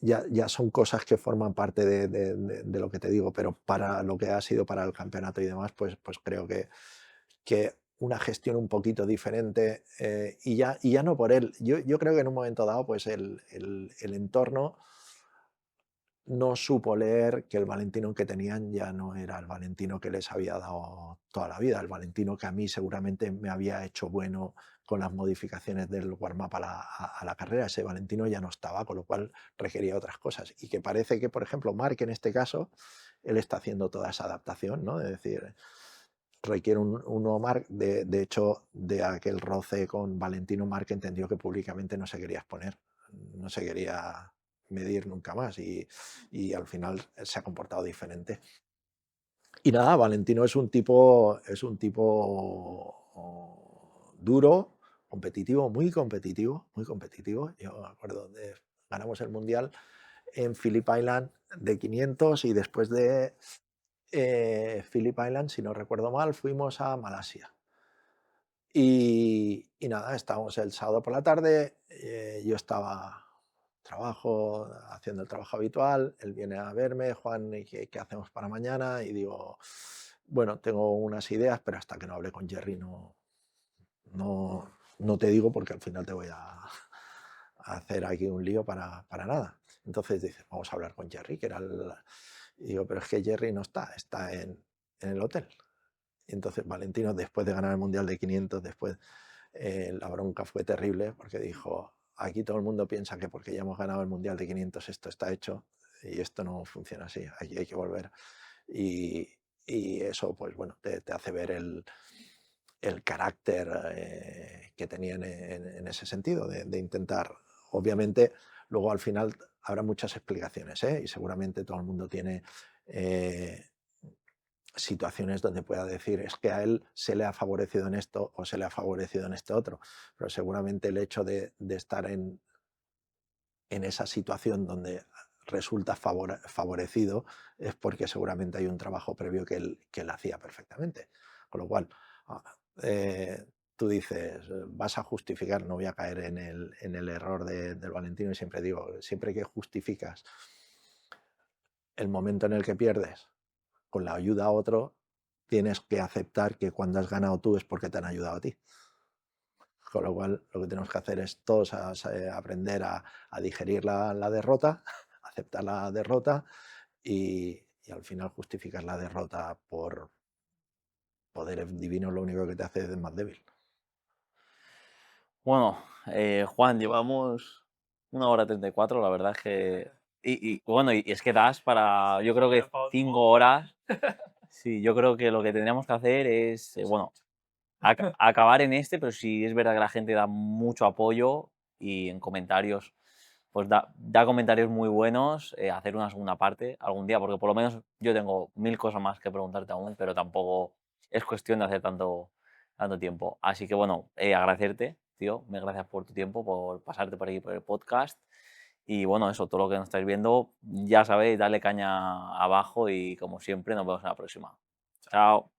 ya son cosas que forman parte de lo que te digo, pero para lo que ha sido para el campeonato y demás, pues creo que una gestión un poquito diferente, y ya no por él. Yo creo que en un momento dado, pues el entorno no supo leer que el Valentino que tenían ya no era el Valentino que les había dado toda la vida, el Valentino que a mí seguramente me había hecho bueno con las modificaciones del warm-up a la carrera. Ese Valentino ya no estaba, con lo cual requería otras cosas, y que parece que, por ejemplo, Marc, en este caso, él está haciendo toda esa adaptación, ¿no? Es decir, requiere un nuevo Marc. De hecho, de aquel roce con Valentino, Marc entendió que públicamente no se quería exponer, no se quería medir nunca más, y al final se ha comportado diferente. Y nada, Valentino es un tipo duro, competitivo, muy competitivo, muy competitivo. Yo me acuerdo de ganamos el mundial en Phillip Island de 500, y después de Phillip Island, si no recuerdo mal, fuimos a Malasia. Y nada, estábamos el sábado por la tarde, yo estaba haciendo el trabajo habitual, él viene a verme, Juan, ¿y qué hacemos para mañana? Y digo, bueno, tengo unas ideas, pero hasta que no hable con Jerry no te digo, porque al final te voy a hacer aquí un lío para nada. Entonces dice, vamos a hablar con Jerry, que era y digo, pero es que Jerry no está en el hotel. Y entonces Valentino, después de ganar el Mundial de 500, la bronca fue terrible, porque dijo, aquí todo el mundo piensa que porque ya hemos ganado el Mundial de 500 esto está hecho, y esto no funciona así, aquí hay que volver. Y eso, pues bueno, te hace ver el carácter que tenían en ese sentido, de intentar, obviamente, luego al final habrá muchas explicaciones, y seguramente todo el mundo tiene situaciones donde pueda decir, es que a él se le ha favorecido en esto o se le ha favorecido en este otro, pero seguramente el hecho de estar en esa situación donde resulta favorecido es porque seguramente hay un trabajo previo que él hacía perfectamente. Con lo cual, ah, tú dices, vas a justificar, no voy a caer en el error del Valentino, y siempre digo, siempre que justificas el momento en el que pierdes con la ayuda a otro, tienes que aceptar que cuando has ganado tú es porque te han ayudado a ti. Con lo cual, lo que tenemos que hacer es todos aprender a digerir la derrota, aceptar la derrota y al final justificar la derrota por poder divino, lo único que te hace es más débil. Bueno, Juan, llevamos 1 hora 34, la verdad es que... bueno, y es que das para, yo creo que 5 horas. Sí, yo creo que lo que tendríamos que hacer es, bueno, acabar en este, pero sí es verdad que la gente da mucho apoyo y en comentarios, pues da comentarios muy buenos, hacer una segunda parte algún día, porque por lo menos yo tengo 1000 cosas más que preguntarte aún, pero tampoco es cuestión de hacer tanto tiempo. Así que bueno, agradecerte, tío, me gracias por tu tiempo, por pasarte por aquí por el podcast. Y bueno, eso, todo lo que nos estáis viendo, ya sabéis, dale caña abajo y como siempre, nos vemos en la próxima. Chao.